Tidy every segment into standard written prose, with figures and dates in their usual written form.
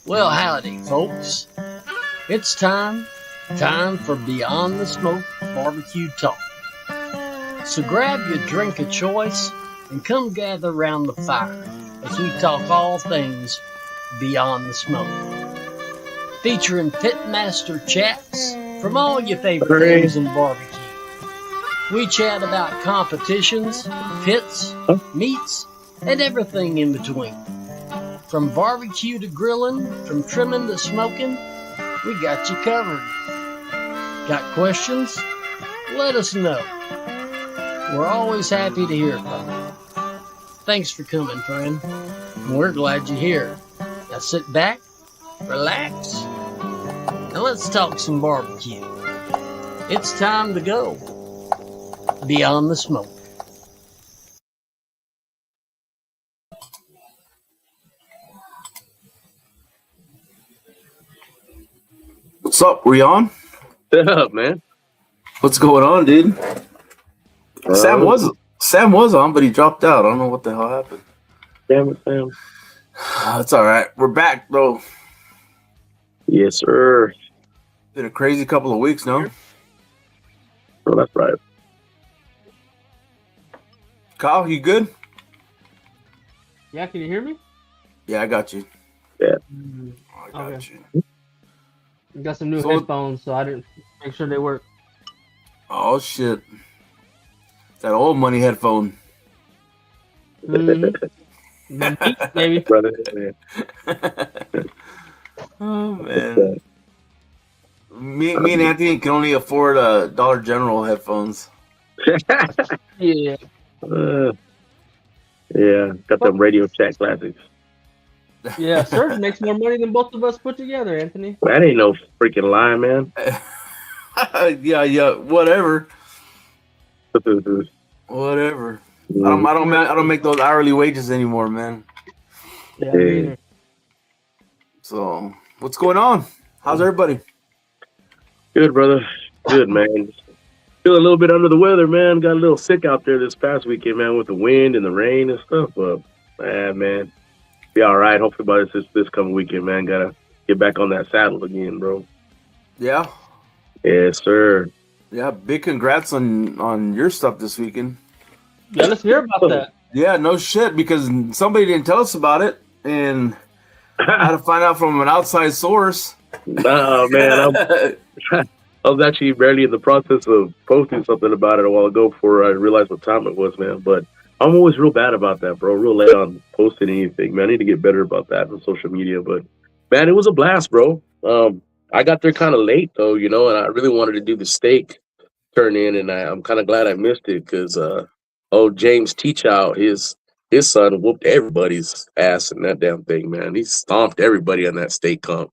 Well, howdy, folks. It's time for Beyond the Smoke Barbecue Talk. So grab your drink of choice and come gather around the fire as we talk all things Beyond the Smoke. Featuring pitmaster chats from all your favorite things in barbecue. We chat about competitions, pits, meats, and everything in between. From barbecue to grilling, from trimming to smoking, we got you covered. Got questions? Let us know. We're always happy to hear from you. Thanks for coming, friend. We're glad you're here. Now sit back, relax, and let's talk some barbecue. It's time to go Beyond the Smoke. What's up? We on? What's up, man? What's going on, dude? Sam was on, but he dropped out. I don't know what the hell happened. Damn it, Sam. It's all right. We're back, though. Yes, sir. Been a crazy couple of weeks, no? Oh, that's right. Kyle, you good? Yeah, can you hear me? Yeah, I got you. Yeah. I got Okay. you. Got some new headphones, so I didn't make sure they work. Oh, shit. That old money headphone. Mm-hmm. Maybe. Brother, man. Oh, man. Me and Anthony can only afford Dollar General headphones. Yeah. Yeah, got them Radio Shack classics. Yeah, Surf makes more money than both of us put together, Anthony. That ain't no freaking lie, man. yeah, whatever. Whatever. I don't make those hourly wages anymore, man. Yeah, me either. So, what's going on? How's everybody? Good, brother. Good, man. Feel a little bit under the weather, man. Got a little sick out there this past weekend, man, with the wind and the rain and stuff. But, man, be all right. Hopefully by this coming weekend, man. Gotta get back on that saddle again, bro. Yeah? Yes, sir. Yeah, big congrats on your stuff this weekend. Yeah, let's hear about that. Yeah, no shit, because somebody didn't tell us about it, and I had to find out from an outside source. Oh, man. I was actually barely in the process of posting something about it a while ago before I realized what time it was, man. But I'm always real bad about that, bro. Real late on posting anything, man. I need to get better about that on social media. But man, it was a blast, bro. I got there kind of late though, and I really wanted to do the steak turn in, and I'm kind of glad I missed it because old James Teachout, his son whooped everybody's ass in that damn thing, man. He stomped everybody on that steak comp.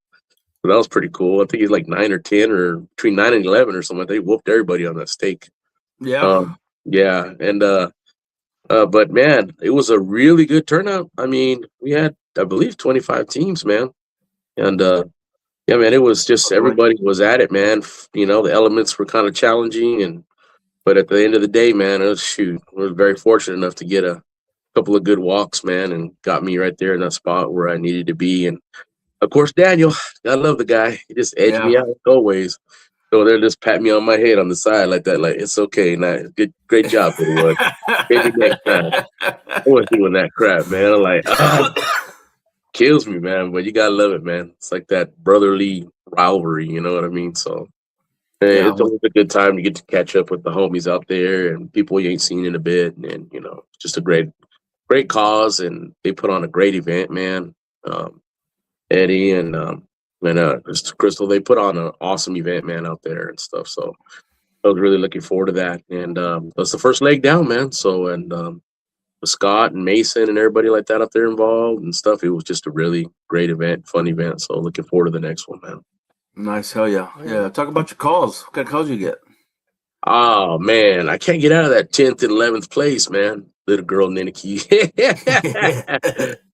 So that was pretty cool. I think he's like 9 or 10 or between 9 and 11 or something. They whooped everybody on that stake. Yeah. Yeah. And, but man, it was a really good turnout. I mean, we had, I believe, 25 teams, man. And, yeah, man, it was just everybody was at it, man. The elements were kind of challenging. But at the end of the day, man, we were very fortunate enough to get a couple of good walks, man, and got me right there in that spot where I needed to be. And, of course, Daniel, I love the guy. He just edged me out always. So they'll just pat me on my head on the side like that. Like, it's okay. Nah, great job, everyone. Maybe next time. I wasn't doing that crap, man. I'm like, kills me, man. But you got to love it, man. It's like that brotherly rivalry, you know what I mean? So it's always a good time to get to catch up with the homies out there and people you ain't seen in a bit. And, just a great cause. And they put on a great event, man. Eddie and Crystal, they put on an awesome event, man, out there and stuff. So I was really looking forward to that. And that's the first leg down, man. So, and with Scott and Mason and everybody like that out there involved and stuff, it was just a really great event, fun event. So looking forward to the next one, man. Nice. Hell yeah. Yeah. Talk about your calls. What kind of calls you get? Oh, man, I can't get out of that 10th and 11th place, man. Little girl Niniki.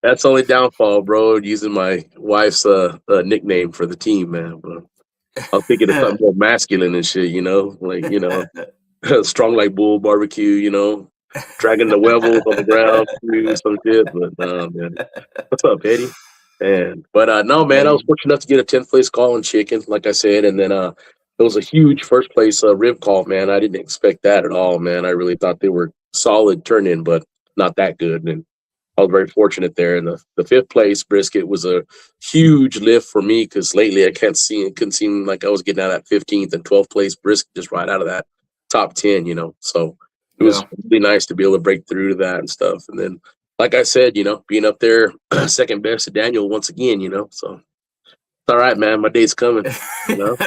That's only downfall, bro. Using my wife's nickname for the team, man. But I'm thinking of something more masculine and shit, like strong like bull barbecue, dragging the webbles on the ground, some shit. But man, what's up, Eddie? No, man, I was fortunate enough to get a 10th place call on chicken, like I said, and then it was a huge first place rib call, man. I didn't expect that at all, man. I really thought they were solid turn in, but not that good. And I was very fortunate there. And the 5th place brisket was a huge lift for me because lately I couldn't seem like I was getting out of that 15th and 12th place brisket just right out of that top 10, So it was really nice to be able to break through to that and stuff. And then, like I said, being up there second best to Daniel once again, So it's all right, man. My day's coming. You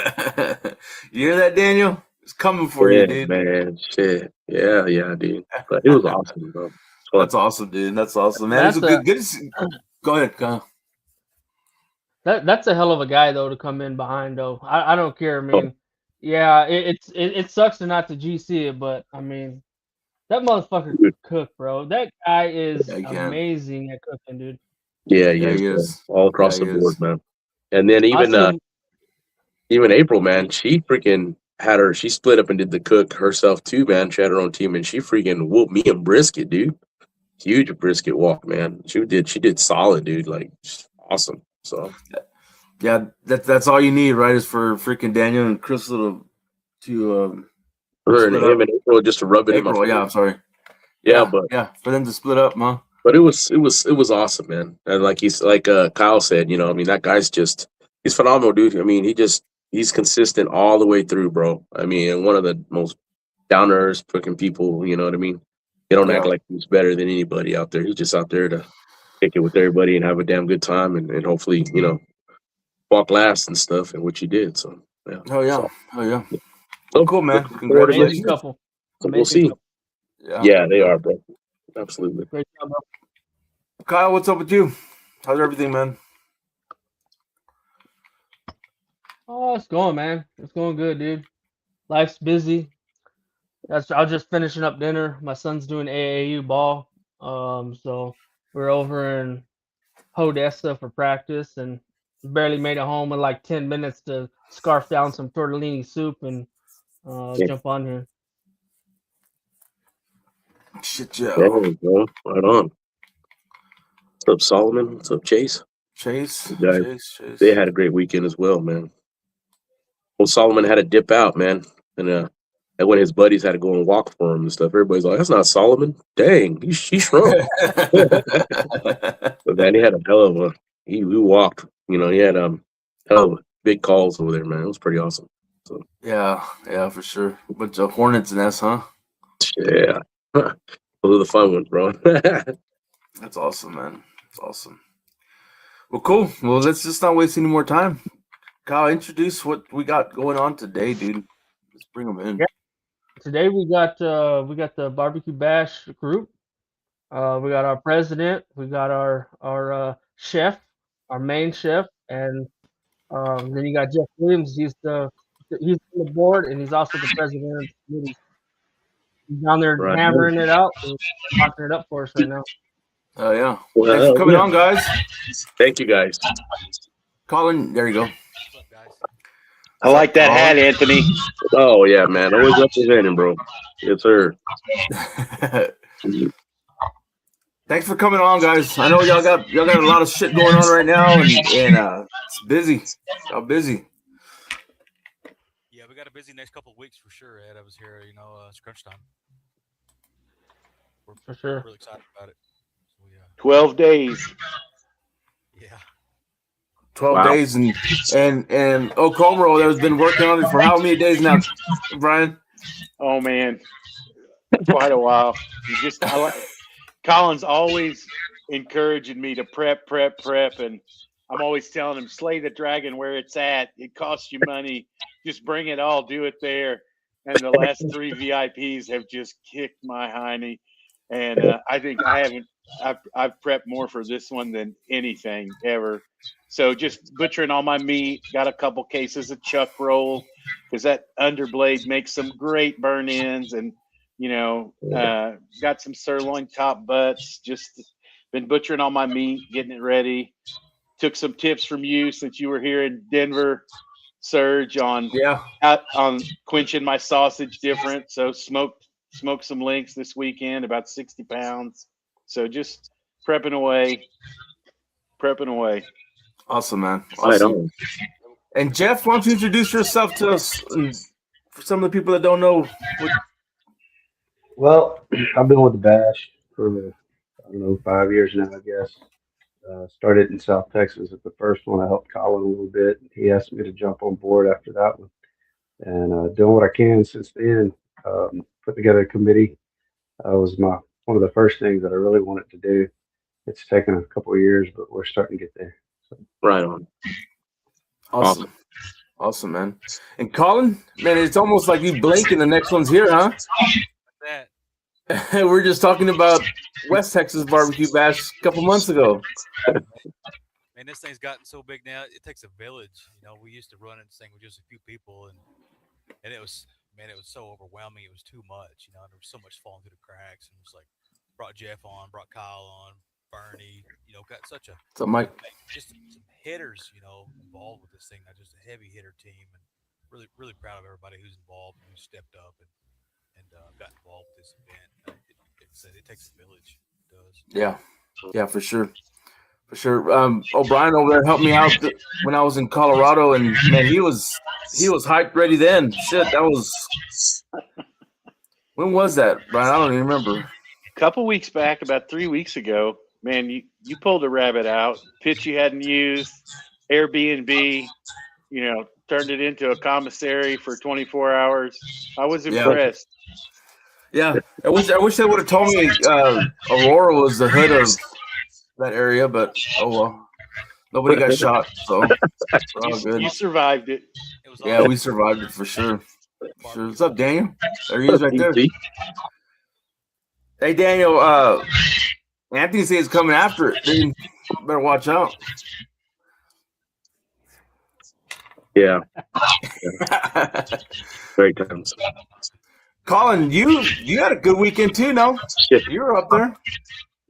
hear that, Daniel? It's coming for you, dude. Man, shit. Yeah, dude. But it was awesome, bro. That's awesome, dude. That's awesome, man. It's a good. Go ahead, Kyle. That's a hell of a guy though to come in behind though. I don't care. I mean, yeah, it sucks to not to GC it, but I mean, that motherfucker could cook, bro. That guy is amazing at cooking, dude. Yeah, he is. All across the board, man. And then even April, man, she freaking she split up and did the cook herself too, man. She had her own team and she freaking whooped me in brisket, dude. Huge brisket walk, man. She did solid, dude. Like awesome. So yeah, that's all you need, right? Is for freaking Daniel and Crystal to her and him and April just to rub it in my face. Yeah, I'm sorry. Yeah, for them to split up, huh? But it was awesome, man. And like Kyle said, I mean, that guy's he's phenomenal, dude. I mean, he's consistent all the way through, bro. I mean, and one of the most down to earth freaking people, you know what I mean? They don't act like he's better than anybody out there. He's just out there to kick it with everybody and have a damn good time and hopefully, walk last and stuff and what you did. So yeah. Oh yeah. So cool, man. Congratulations. Couple. So we'll see. Yeah, they are, bro. Absolutely. Great job, bro. Kyle, what's up with you? How's everything, man? Oh, it's going, man. It's going good, dude. Life's busy. I was just finishing up dinner. My son's doing AAU ball. So we're over in Odessa for practice and barely made it home in like 10 minutes to scarf down some tortellini soup and jump on here. Shit, yeah. Right on. What's up, Solomon? What's up, Chase? Chase. They had a great weekend as well, man. Well, Solomon had to dip out, man. And when his buddies had to go and walk for him and stuff, everybody's like, that's not Solomon. Dang, he shrunk. But man, he had a hell of he walked, he had hell of big calls over there, man. It was pretty awesome. So, Yeah, for sure. Bunch of hornets nest, huh? yeah. Those are the fun ones, bro. That's awesome, man. That's awesome. Well, cool. Well, let's just not waste any more time. Kyle, introduce what we got going on today, dude. Let's bring them in. Yeah. Today we got the barbecue bash group. We got our president, we got our chef, our main chef, and then you got Jeff Williams. He's on the board, and he's also the president of the committee. He's down there Right. hammering it out and locking it up for us right now. Oh, yeah. Well, Thanks for coming yeah. on, guys. Thank you, guys. Collin, there you go. I like that hat, Anthony. Oh, yeah, man. Always representing, bro. Yes, sir. Thanks for coming on, guys. I know y'all got a lot of shit going on right now, and it's busy. Y'all busy. Yeah, we got a busy next couple of weeks for sure, Ed. I was here, it's crunch time. We're For sure. really excited about it. So, 12 days. yeah. 12 days, and Kromer over there has been working on it for how many days now, Brian? Oh, man. Quite a while. Colin's always encouraging me to prep, and I'm always telling him, slay the dragon where it's at. It costs you money. Just bring it all. Do it there. And the last 3 VIPs have just kicked my hiney. And I think I've prepped more for this one than anything ever. So just butchering all my meat. Got a couple cases of chuck roll because that underblade makes some great burn ins, and got some sirloin top butts. Just been butchering all my meat, getting it ready. Took some tips from you since you were here in Denver, Serge, on quenching my sausage different. So smoked some links this weekend, about 60 pounds. So just prepping away. Awesome, man. Awesome. And Jeff, why don't you introduce yourself to us, for some of the people that don't know? Well, I've been with the Bash for, 5 years now, I guess. Started in South Texas at the first one. I helped Collin a little bit. He asked me to jump on board after that one. And doing what I can since then. Put together a committee. Was one of the first things that I really wanted to do. It's taken a couple of years, but we're starting to get there. So. Right on. Awesome, man. And Collin, man, it's almost like you blink and the next one's here, huh? That. We're just talking about West Texas BBQ Bash a couple months ago. Man, this thing's gotten so big now. It takes a village. We used to run this thing with just a few people, and it was so overwhelming. It was too much, and there was so much falling through the cracks. And it was like, brought Jeff on, brought Kyle on, Bernie. Got such just some hitters, involved with this thing. Not just a heavy hitter team, and really, really proud of everybody who's involved and who stepped up and got involved with this event. It takes a village. It does. Yeah, for sure. O'Brien over there helped me out when I was in Colorado, and man, he was hyped ready then. Shit, that was when was that, Brian? I don't even remember. A couple weeks back, about 3 weeks ago, man, you pulled a rabbit out, pitch you hadn't used, Airbnb, turned it into a commissary for 24 hours. I was impressed. Yeah. I wish they would have told me Aurora was the hood of that area, but oh well. Nobody got shot, so we're all good. You survived it. Yeah, we survived it for sure. What's up, Daniel? There he is right there. Hey, Daniel, Anthony says he's coming after it. Dude, better watch out. Yeah. Great times. Collin, you had a good weekend too, no? You were up there.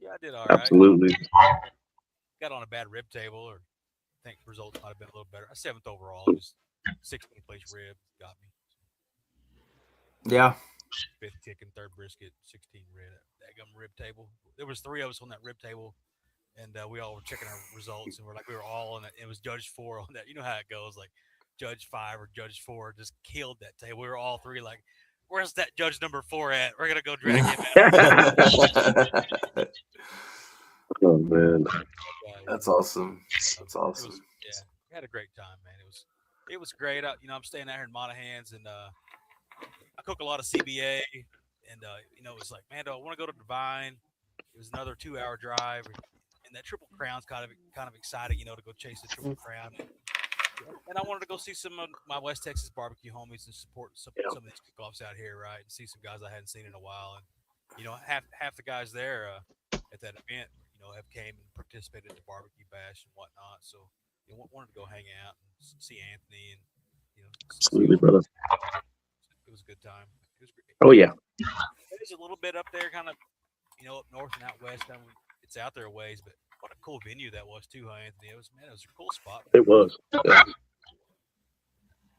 Yeah, I did all right. Absolutely. Got on a bad rib table, or I think results might have been a little better. 7th overall, just 16th place rib got me. Yeah. 5th chicken, 3rd brisket, 16 rib. That gum rib table. There was 3 of us on that rib table, and we all were checking our results, and we were all on it. It was judge 4 on that. You know how it goes, like judge 5 or judge 4 just killed that table. We were all 3 like, where's that judge number 4 at? We're gonna go drag him out. Oh man, that's awesome. That's awesome. We had a great time, man. it was great. I'm staying out here in Monahans, and I cook a lot of CBA, and it was like, man, do I want to go to Divine? It was another 2-hour drive, and that Triple Crown's kind of exciting, to go chase the Triple Crown. And I wanted to go see some of my West Texas barbecue homies and support some of these kickoffs out here, right? And see some guys I hadn't seen in a while. And half the guys there at that event, have came and participated in the barbecue bash and whatnot. So wanted to go hang out and see Anthony and Absolutely, brother. It was a good time. It was great. Oh yeah. There's a little bit up there, kind of up north and out west. It's out there a ways, but what a cool venue that was too, huh, Anthony? It was a cool spot. It was. Yeah.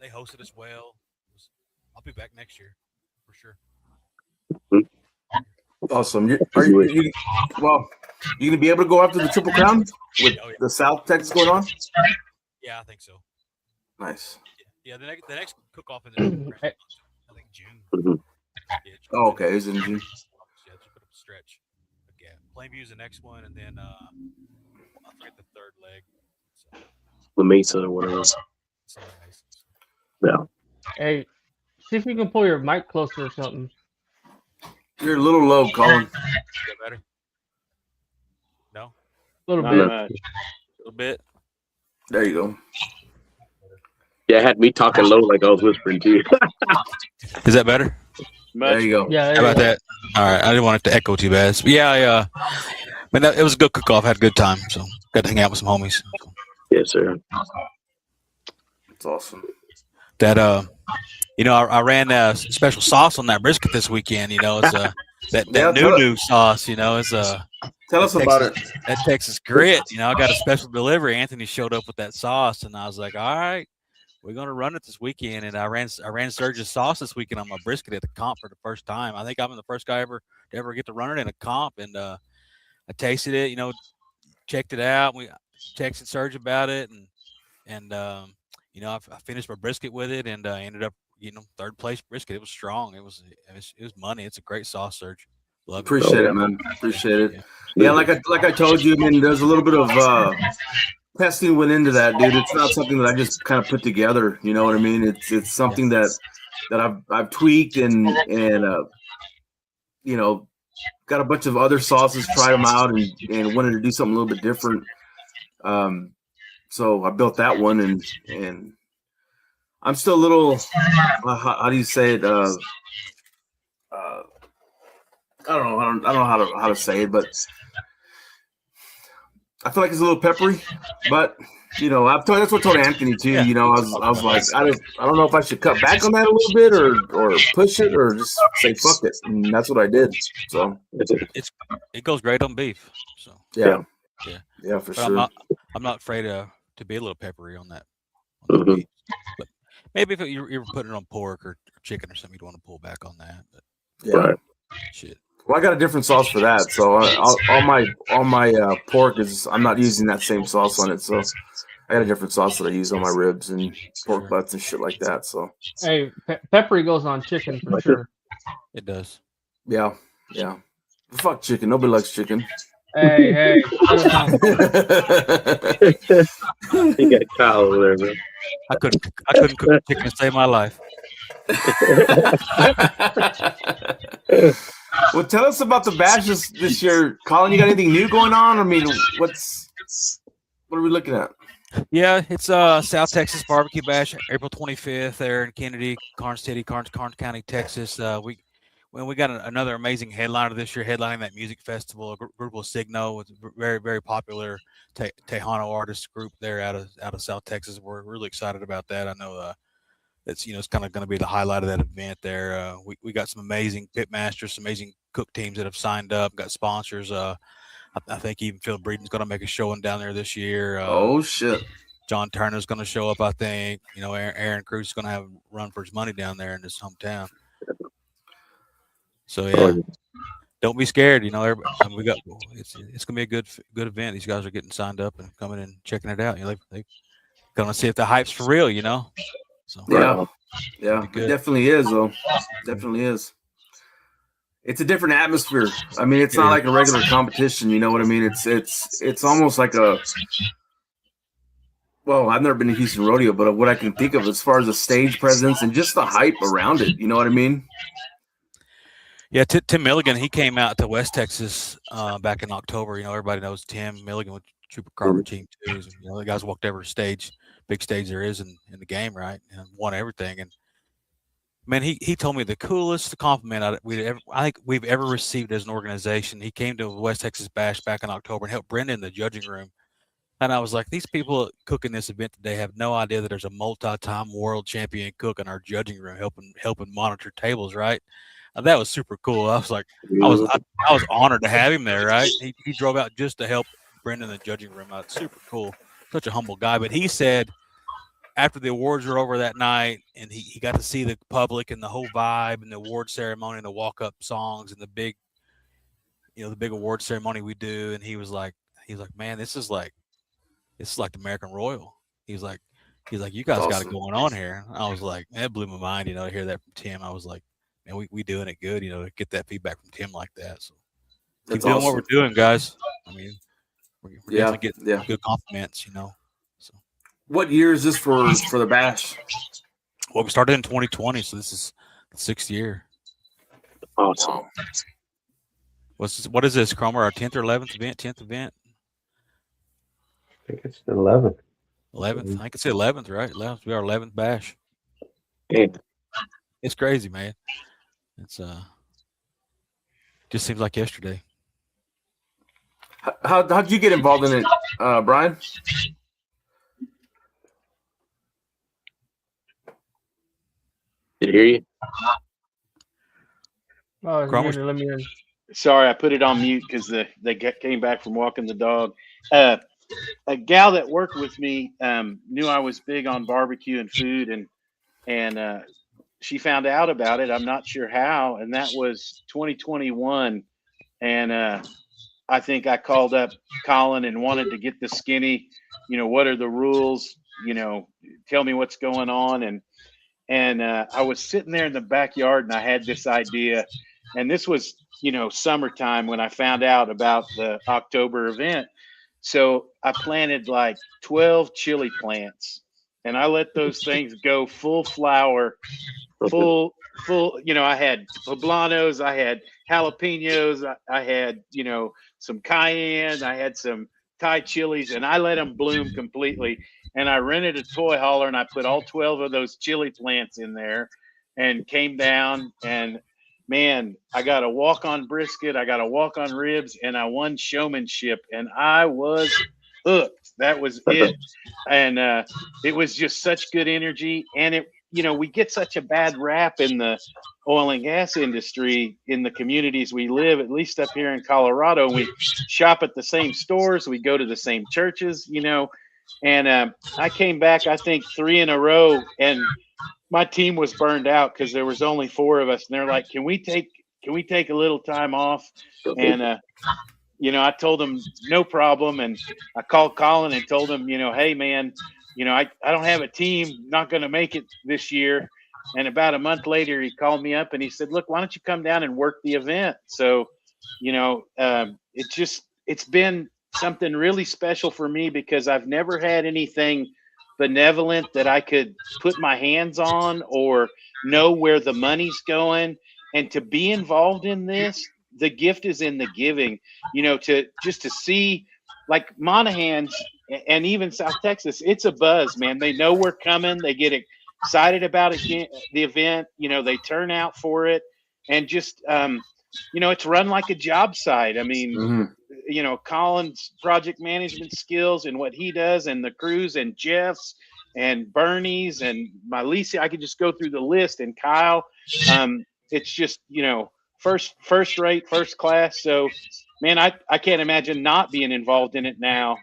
They hosted us well. I'll be back next year for sure. Awesome. You gonna be able to go after the Triple Crown with the South Texas going on? Yeah, I think so. Nice. Yeah, the next cook-off in the I think June. Mm-hmm. Yeah, Oh, okay. It's in June. Yeah, just put up a stretch. Okay, Plainview's the next one, and then I forget the third leg. So, La Mesa or whatever. Yeah. Hey, see if you can pull your mic closer or something. You're a little low, Collin. Is that better? No? A little Not bit. much. A little bit. There you go. Yeah, it had me talking low like I was whispering to you. Is that better? Much. There you go. Yeah. How about that? All right. I didn't want it to echo too bad. But yeah, it was a good cook-off. Had a good time. So got to hang out with some homies. Yes, sir. It's awesome. That I ran a special sauce on that brisket this weekend. It's that new sauce. It's Tell us about it. That Texas grit. I got a special delivery. Anthony showed up with that sauce, and I was like, all right, we're gonna run it this weekend. And I ran Zertuche sauce this weekend on my brisket at the comp for the first time. I think I'm the first guy to ever get to run it in a comp, and I tasted it. Checked it out. We texted Serge about it, and I finished my brisket with it, and ended up third place brisket. It was strong. It was money. It's a great sauce, Serge. Love it. Appreciate it, man. Appreciate it. Yeah, like I told you, there's a little bit of testing went into that, dude. It's not something that I just kind of put together. You know what I mean? It's something that I've tweaked and got a bunch of other sauces, tried them out, and wanted to do something a little bit different. So I built that one, and I'm still a little. How do you say it? I don't know. I don't know how to say it, but I feel like it's a little peppery. But that's what I told Anthony too. Yeah. I was like, I don't know if I should cut back on that a little bit or push it or just say fuck it, and that's what I did. So it goes great on beef. So yeah, for but sure. I'm not afraid to be a little peppery on that. Mm-hmm. Beef. But maybe if you're putting it on pork or chicken or something, you'd want to pull back on that. But Yeah. Right. shit. Well, I got a different sauce for that. So all my pork is I'm not using that same sauce on it. So I got a different sauce that I use on my ribs and pork butts and shit like that. So Hey, peppery goes on chicken for sure. It does. yeah. Fuck chicken. Nobody likes chicken. Hey. You got Kyle over there, man. I couldn't cook chicken to save my life. Well, tell us about the bash this year, Collin. You got anything new going on? I mean, what are we looking at? Yeah, it's South Texas BBQ Bash, April 25th there in Kennedy, Karnes City, Karnes County, Texas. We got another amazing headliner this year, headlining that music festival. A group of Signo, it's a very, very popular Tejano artist group there out of South Texas. We're really excited about that. I know it's kind of going to be the highlight of that event there. We got some amazing pit masters, some amazing cook teams that have signed up, got sponsors. I think even Phil Breeden's going to make a showing down there this year. Oh shit! John Turner's going to show up. I think Aaron Cruz is going to have a run for his money down there in his hometown. So yeah, don't be scared. We got it's going to be a good event. These guys are getting signed up and coming and checking it out. They going to see if the hype's for real. So yeah, it definitely is though. Definitely is. It's a different atmosphere. I mean, it's not like a regular competition. You know what I mean? It's almost like well, I've never been to Houston Rodeo, but what I can think of as far as the stage presence and just the hype around it, you know what I mean? Yeah, Tim Milligan, he came out to West Texas back in October. You know, everybody knows Tim Milligan with Trooper Carver team too. You know, the guys walked every stage, big stage there is in the game, right? And won everything. And man, he told me the coolest compliment I think we've ever received as an organization. He came to West Texas Bash back in October and helped Brenda in the judging room. And I was like, these people cooking this event today have no idea that there's a multi-time world champion cook in our judging room helping monitor tables, right? That was super cool. I was like, I was honored to have him there, right? He drove out just to help Brendan in the judging room out. Super cool. Such a humble guy. But he said after the awards were over that night and he got to see the public and the whole vibe and the award ceremony and the walk-up songs and the big award ceremony we do, and he was like, man, this is like the American Royal. He's like, you guys got it going on here. I was like, that blew my mind, to hear that from Tim. I was like, man, we doing it good, to get that feedback from Tim like that. So keep doing what we're doing, guys. I mean, we're definitely getting good compliments, So what year is this for the Bash? Well, we started in 2020, so this is the 6th year. Awesome. What is this, Kromer? Our 10th or 11th event? 10th event? I think it's the 11th. 11th. I think it's the 11th, right? 11th. We are 11th Bash. Yeah. It's crazy, man. It's just seems like yesterday. How'd you get involved in it, Brian? Did I hear you? Oh, let me in. Sorry, I put it on mute because they came back from walking the dog. A gal that worked with me knew I was big on barbecue and food, and she found out about it. I'm not sure how, and that was 2021. And I think I called up Collin and wanted to get the skinny. What are the rules? Tell me what's going on. And I was sitting there in the backyard, and I had this idea. And this was, summertime when I found out about the October event. So I planted like 12 chili plants, and I let those things go full flower, full. I had poblanos, I had jalapenos, I had, some cayenne, I had some Thai chilies, and I let them bloom completely. And I rented a toy hauler, and I put all 12 of those chili plants in there and came down, and man, I got a walk on brisket, I got a walk on ribs, and I won showmanship, and I was hooked. That was it. And it was just such good energy. And we get such a bad rap in the oil and gas industry in the communities we live, at least up here in Colorado. We shop at the same stores, we go to the same churches, and I came back, I think 3 in a row, and my team was burned out because there was only 4 of us, and they're like, can we take a little time off? And I told them no problem, and I called Collin and told him, hey man, I don't have a team, not going to make it this year. And about a month later, he called me up and he said, look, why don't you come down and work the event? So it's been something really special for me because I've never had anything benevolent that I could put my hands on or know where the money's going. And to be involved in this, the gift is in the giving, to see like Monahans and even South Texas, it's a buzz, man. They know we're coming. They get excited about the event. They turn out for it, and just, it's run like a job site. I mean, Collin's project management skills and what he does, and the crews, and Jeff's and Bernie's and my Lisa, I could just go through the list, and Kyle. It's just, first rate, first class. So, man, I can't imagine not being involved in it now.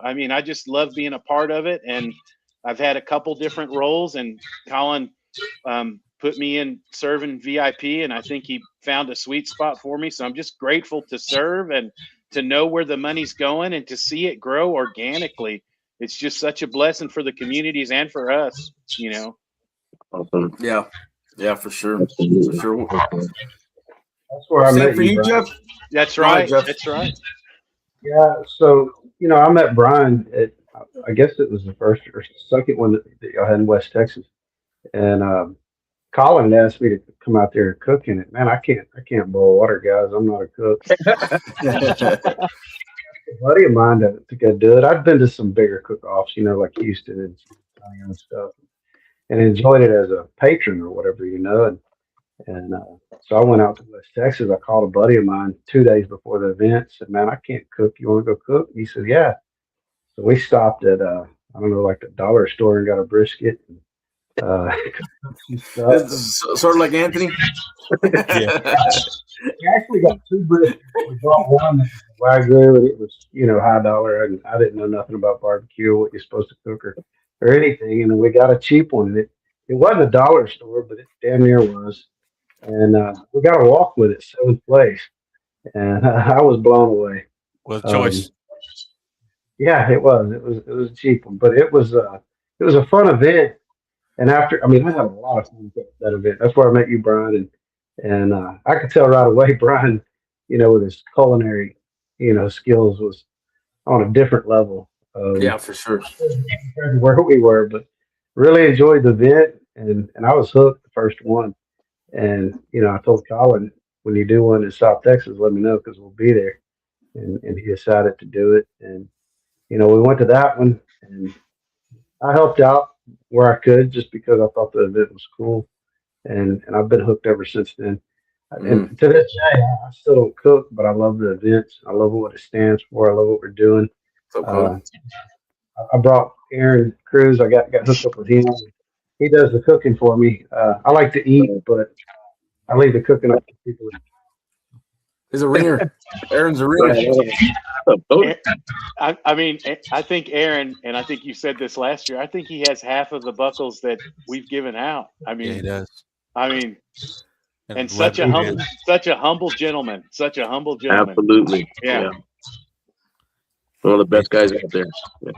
I mean, I just love being a part of it, and I've had a couple different roles, and Collin put me in serving VIP, and I think he found a sweet spot for me. So I'm just grateful to serve and to know where the money's going and to see it grow organically. It's just such a blessing for the communities and for us, Awesome. Yeah, for sure. For sure. That's where I Same met for you, Brian. Jeff. That's right. Jeff. That's right. Yeah, so I met Brian at I guess it was the first or second one that y'all had in West Texas. And Collin had asked me to come out there and cook in it. Man, I can't boil water, guys. I'm not a cook. A buddy of mine to go do it. I've been to some bigger cook-offs, like Houston and stuff, and enjoyed it as a patron or whatever, And so I went out to West Texas. I called a buddy of mine 2 days before the event. Said, "Man, I can't cook. You want to go cook?" He said, "Yeah." So we stopped at I don't know, like the dollar store and got a brisket. And, It's sort of like Anthony. Yeah. We actually got 2 briskets. We brought one that was Wagyu, and it was, high dollar. And I didn't know nothing about barbecue or what you're supposed to cook or anything. And then we got a cheap one. And it wasn't a dollar store, but it damn near was. And we got to walk with it 7th place. And I was blown away. Well, choice. Yeah, it was. It was a cheap one, but it was a fun event. And I had a lot of fun at that event. That's where I met you, Brian, and I could tell right away, Brian, with his culinary, skills was on a different level. Yeah, for sure. Compared to where we were, but really enjoyed the event, and I was hooked the first one. And I told Collin, when you do one in South Texas, let me know because we'll be there. And he decided to do it, and we went to that one, and I helped out where I could just because I thought the event was cool, and I've been hooked ever since then. And to this day, I still don't cook, but I love the events. I love what it stands for. I love what we're doing. So cool. I brought Aaron Cruz. I got hooked up with him. He does the cooking for me. I like to eat, but I leave the cooking up to people. He's a ringer. Aaron's a ringer. I think Aaron, and I think you said this last year, I think he has half of the buckles that we've given out. Yeah, he does. And such a humble gentleman. Such a humble gentleman. Absolutely. Yeah. One of the best guys out there. Yeah.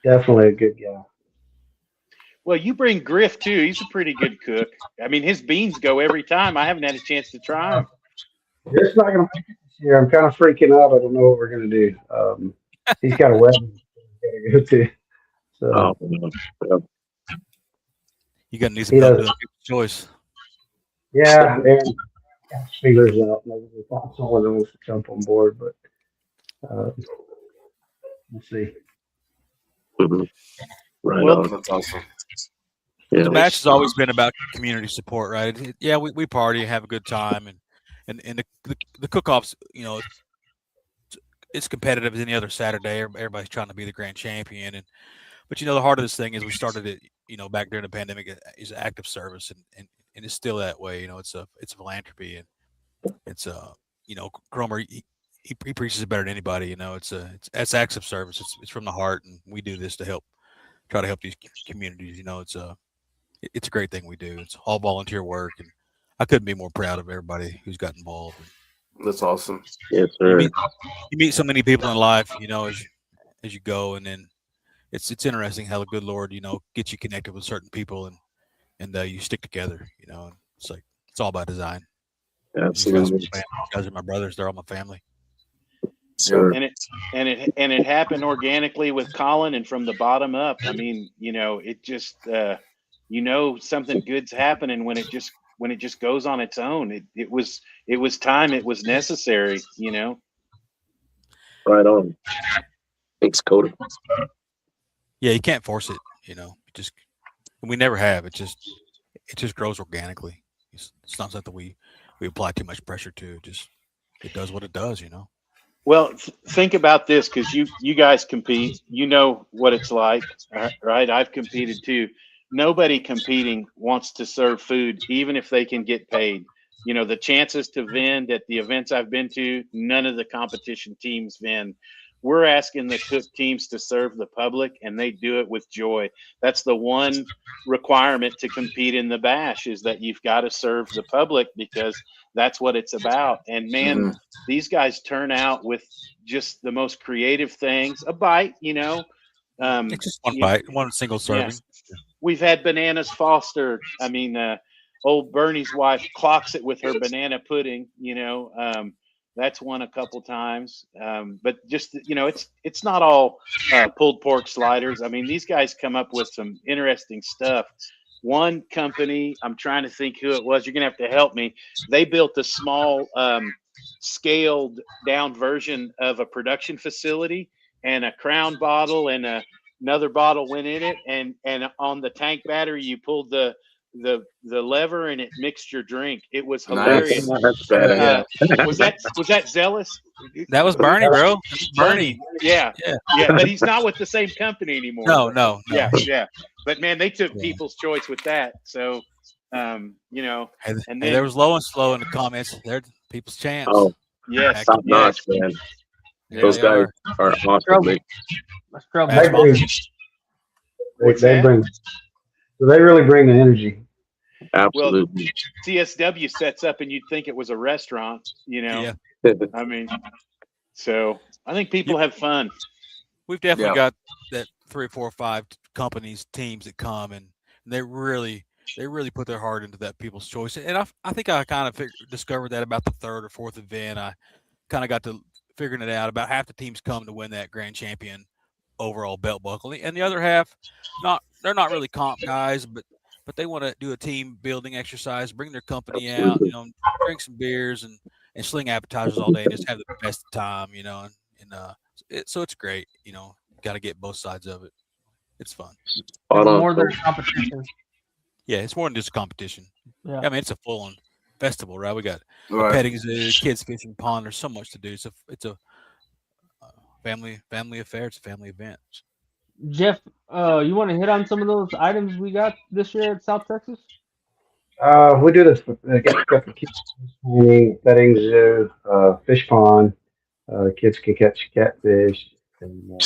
Definitely a good guy. Well, you bring Griff too. He's a pretty good cook. His beans go every time. I haven't had a chance to try them. It's not going to make it this year. I'm kind of freaking out. I don't know what we're going to do. He's got a wedding he's got to go to. So, you got to need some help with the choice. Yeah, Aaron figures out. Maybe we find someone that wants to jump on board, but we'll see. Mm-hmm. Right. Well, that's awesome. Yeah. The match has always been about community support, right? Yeah, we party, have a good time, and the cook-offs, it's competitive as any other Saturday. Everybody's trying to be the grand champion, but the heart of this thing is we started it, back during the pandemic is active service, and it's still that way. It's a philanthropy, and it's Kromer he preaches it better than anybody. It's active service. It's from the heart, and we do this to try to help these communities. It's a great thing we do. It's all volunteer work, and I couldn't be more proud of everybody who's got involved. That's awesome. Yes, sir. You meet so many people in life, as you go, and then it's interesting how the good Lord, gets you connected with certain people, and you stick together. It's like it's all by design. Absolutely. You guys are my brothers. They're all my family. Sure. And it happened organically with Collin and from the bottom up. It just something good's happening when it just goes on its own. It was time. It was necessary. Right on. Thanks, Cody. Yeah, you can't force it. We never have. It just grows organically. It's not something we apply too much pressure to. It does what it does. Well, think about this, because you guys compete. You know what it's like, right? I've competed too. Nobody competing wants to serve food, even if they can get paid. The chances to vend at the events I've been to, none of the competition teams vend. We're asking the cook teams to serve the public, and they do it with joy. That's the one requirement to compete in the bash, is that you've got to serve the public, because that's what it's about. And man, these guys turn out with just the most creative things. A bite, it's just one bite, one single serving. Yeah. We've had bananas Foster. Old Bernie's wife clocks it with her banana pudding. That's won a couple times. But just, it's not all pulled pork sliders. I mean, these guys come up with some interesting stuff. One company, I'm trying to think who it was. You're going to have to help me. They built a small scaled down version of a production facility, and a Crown bottle and another bottle went in it. And on the tank battery, you pulled the lever and it mixed your drink. It was hilarious. Nice. That's bad. Was that Zealous? That was Bernie, bro. Bernie. Yeah. But he's not with the same company anymore. No. Yeah. But man, they took People's Choice with that. So, and then there was Low and Slow in the comments. They're People's Champs. Oh, yes, top notch, man. Yeah, Those they guys are. are awesome. They bring. So they really bring the energy. Absolutely. TSW sets up, and you'd think it was a restaurant. Yeah. I mean, so I think people have fun. We've definitely got that 3, 4, 5 companies, teams that come, and they really put their heart into that People's Choice. And I think I kind of discovered that about the 3rd or 4th event. I kind of got to figuring it out. About half the teams come to win that grand champion overall belt buckle, and the other half, they're not really comp guys, but they want to do a team building exercise, bring their company out, drink some beers and sling appetizers all day and just have the best time, so it's great. Got to get both sides of it. It's fun. It's more than a competition. Yeah, it's more than just a competition. Yeah. I mean, it's a full-on festival, right? We got a petting zoo, kids fishing pond. There's so much to do. It's a family affair. It's a family event. Jeff, you want to hit on some of those items we got this year at South Texas? We do this. Got the kids training, petting zoo, fish pond. Kids can catch catfish, and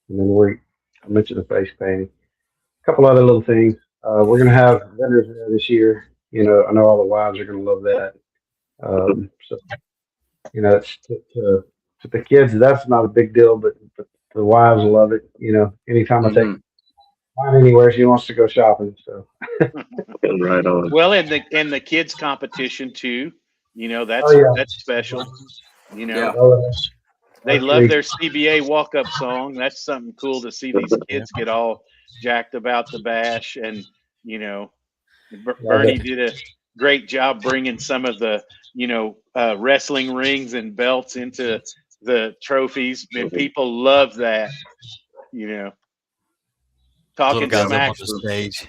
then I mentioned the face painting. A couple other little things. We're gonna have vendors there this year. I know all the wives are gonna love that. So it's to the kids, that's not a big deal, but the wives love it. Anytime I take mine anywhere, she wants to go shopping. So right on. Well, and the kids competition too. That's special. They love their CBA walk-up song. That's something cool to see these kids get all jacked about the bash. And, Bernie did a great job bringing some of the, wrestling rings and belts into the trophies. And people love that, talking guys smack. up on the stage.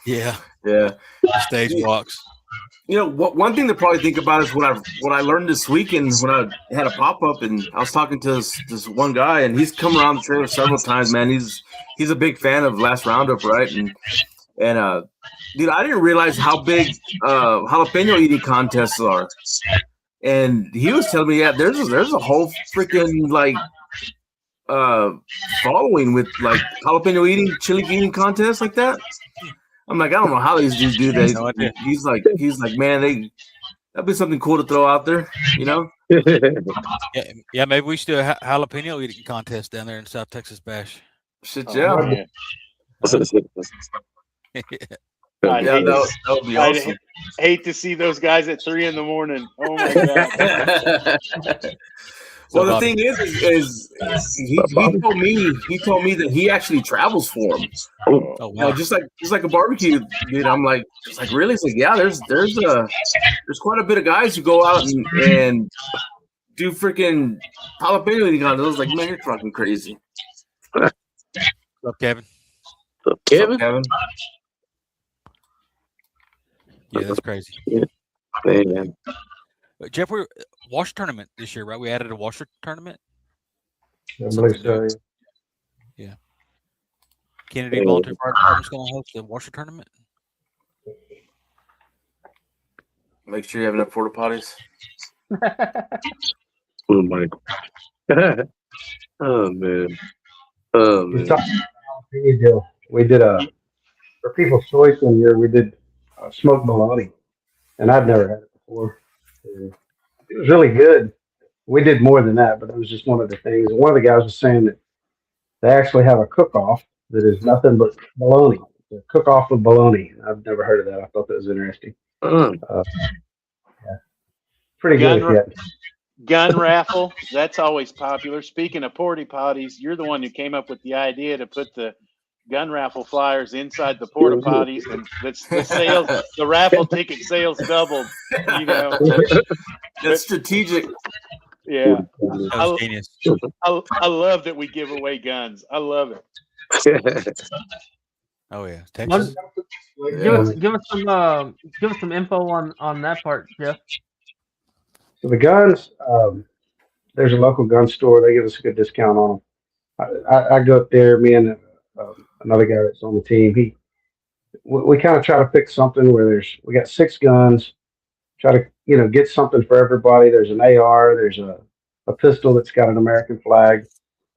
Yeah. Yeah. The stage walks. One thing to probably think about is what I learned this weekend when I had a pop up, and I was talking to this one guy, and he's come around the trailer several times. Man, he's a big fan of Last Roundup, right? And dude, I didn't realize how big jalapeno eating contests are. And he was telling me, there's a whole freaking following with jalapeno eating, chili eating contests like that. I'm like, I don't know how these dudes do that. No idea. He's like, man, that'd be something cool to throw out there, Yeah, maybe we should do a jalapeno eating contest down there in South Texas Bash. Shit, Yeah. That would be awesome. I hate to see those guys at 3 a.m. Oh my god. Well, the thing is he told me that he actually travels for him. Oh wow! Just like a barbecue, dude. I'm like, really? It's like, yeah. There's quite a bit of guys who go out and do freaking jalapeno eating contests. I was like, man, you're fucking crazy. What's up, Kevin? Kevin? Yeah, that's crazy. Yeah. Man. Jeff, we're washer tournament this year, right? We added a washer tournament. I believe so. Yeah. Kennedy Volunteer Fire Department's going to host the washer tournament. Make sure you have enough porta potties. Oh my. Oh man. We did for People's Choice one year. We did smoked bologna, and I'd never had it before. It was really good. We did more than that, but it was just one of the things. One of the guys was saying that they actually have a cook-off that is nothing but bologna. A cook-off with bologna. I've never heard of that. I thought that was interesting. Yeah. pretty good. Gun, Yeah. gun raffle. That's always popular. Speaking of porta potties, you're the one who came up with the idea to put the gun raffle flyers inside the porta potties, and the sales, the raffle ticket sales doubled. You know, That's strategic. yeah. That was genius. I love that we give away guns. I love it. Oh yeah, Texas. Give us some info on that part, Jeff. So the guns, there's a local gun store. They give us a good discount on them. I go up there. Me and another guy that's on the team. We kind of try to pick something where we got 6 guns. Try to get something for everybody. There's an AR. There's a pistol that's got an American flag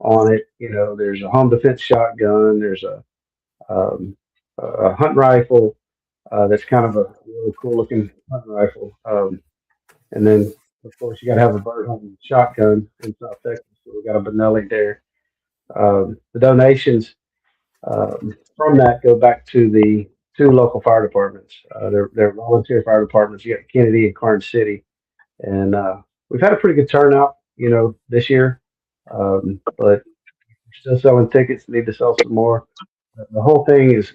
on it. There's a home defense shotgun. There's a hunt rifle that's kind of a really cool looking hunt rifle. And then, of course, you got to have a bird hunting shotgun in South Texas. So we got a Benelli there. The donations from that go back to the 2 local fire departments. They're volunteer fire departments. You got Kennedy and Karnes City, and we've had a pretty good turnout, this year. But we're still selling tickets. Need to sell some more. The whole thing is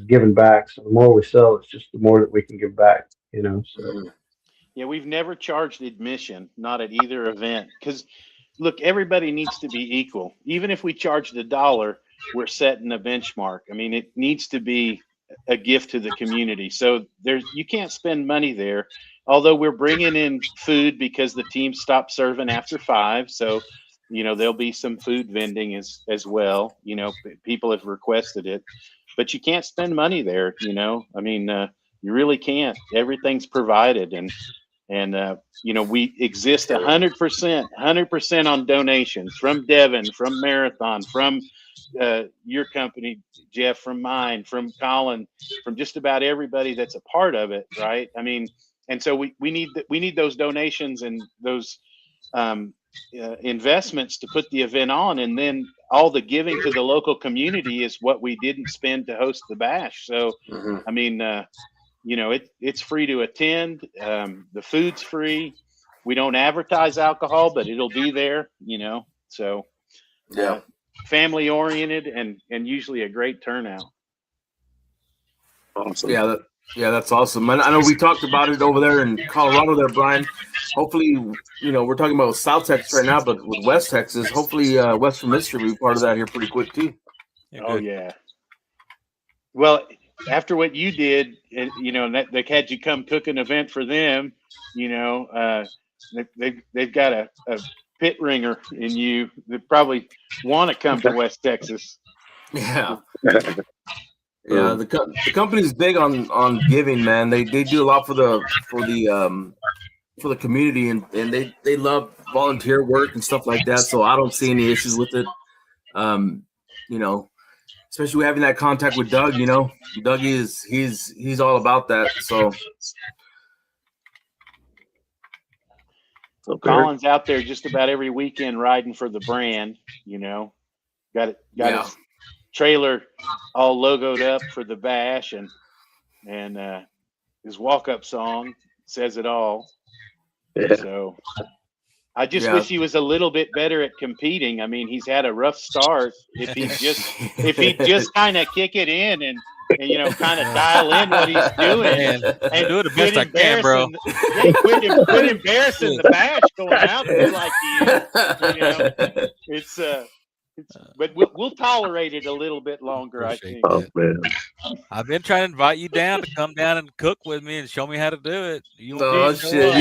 giving back. So the more we sell, it's just the more that we can give back. So. Yeah, we've never charged admission, not at either event, because look, everybody needs to be equal. Even if we charged $1, we're setting a benchmark. I mean, it needs to be a gift to the community. So you can't spend money there. Although we're bringing in food because the team stopped serving after 5. So, there'll be some food vending as well. People have requested it, but you can't spend money there. I mean, you really can't. Everything's provided, and we exist 100% on donations from Devin, from Marathon, from your company, Jeff, from mine, from Collin, from just about everybody that's a part of it, right? I mean, and so we need those donations and those investments to put the event on, and then all the giving to the local community is what we didn't spend to host the bash. So, I mean, it's free to attend. The food's free. We don't advertise alcohol, but it'll be there. So Yeah. Family oriented and usually a great turnout. Awesome. Yeah, that's awesome. I know we talked about it over there in Colorado there, Brian. Hopefully, we're talking about South Texas right now, but with West Texas, hopefully Western Mississippi will be part of that here pretty quick too. Yeah. Well, after what you did, they had you come cook an event for them. They've got a pit ringer in you that probably want to come to West Texas. Yeah. Yeah, the company's big on giving, man. They do a lot for the community, and they love volunteer work and stuff like that. So I don't see any issues with it. Especially having that contact with Doug. Doug he's all about that. So Collin's out there just about every weekend riding for the brand. Got his trailer all logoed up for the bash, and his walk-up song says it all. Yeah. So I just wish he was a little bit better at competing. I mean, he's had a rough start. If he just kind of kick it in and kind of dial in what he's doing, and do it the best I can, bro. Quit embarrassing the bash going out there like he is. But we'll tolerate it a little bit longer, I think. Oh, man. I've been trying to invite you down to come down and cook with me and show me how to do it. You don't want that.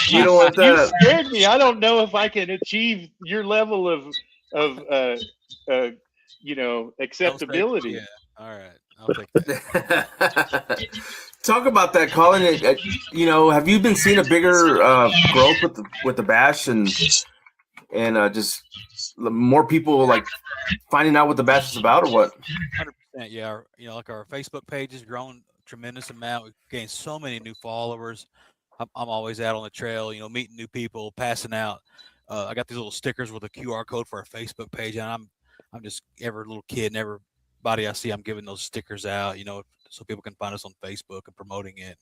You don't want that. You scared me. I don't know if I can achieve your level of acceptability. Yeah. All right. I'll take that. Talk about that, Collin. Have you been seeing a bigger growth with the bash and just more people like finding out what the bash is about, or what? 100%. Yeah. Our Facebook page has grown a tremendous amount. We've gained so many new followers. I'm always out on the trail, meeting new people, passing out. I got these little stickers with a QR code for our Facebook page, and I'm just every little kid and everybody I see, I'm giving those stickers out, so people can find us on Facebook and promoting it.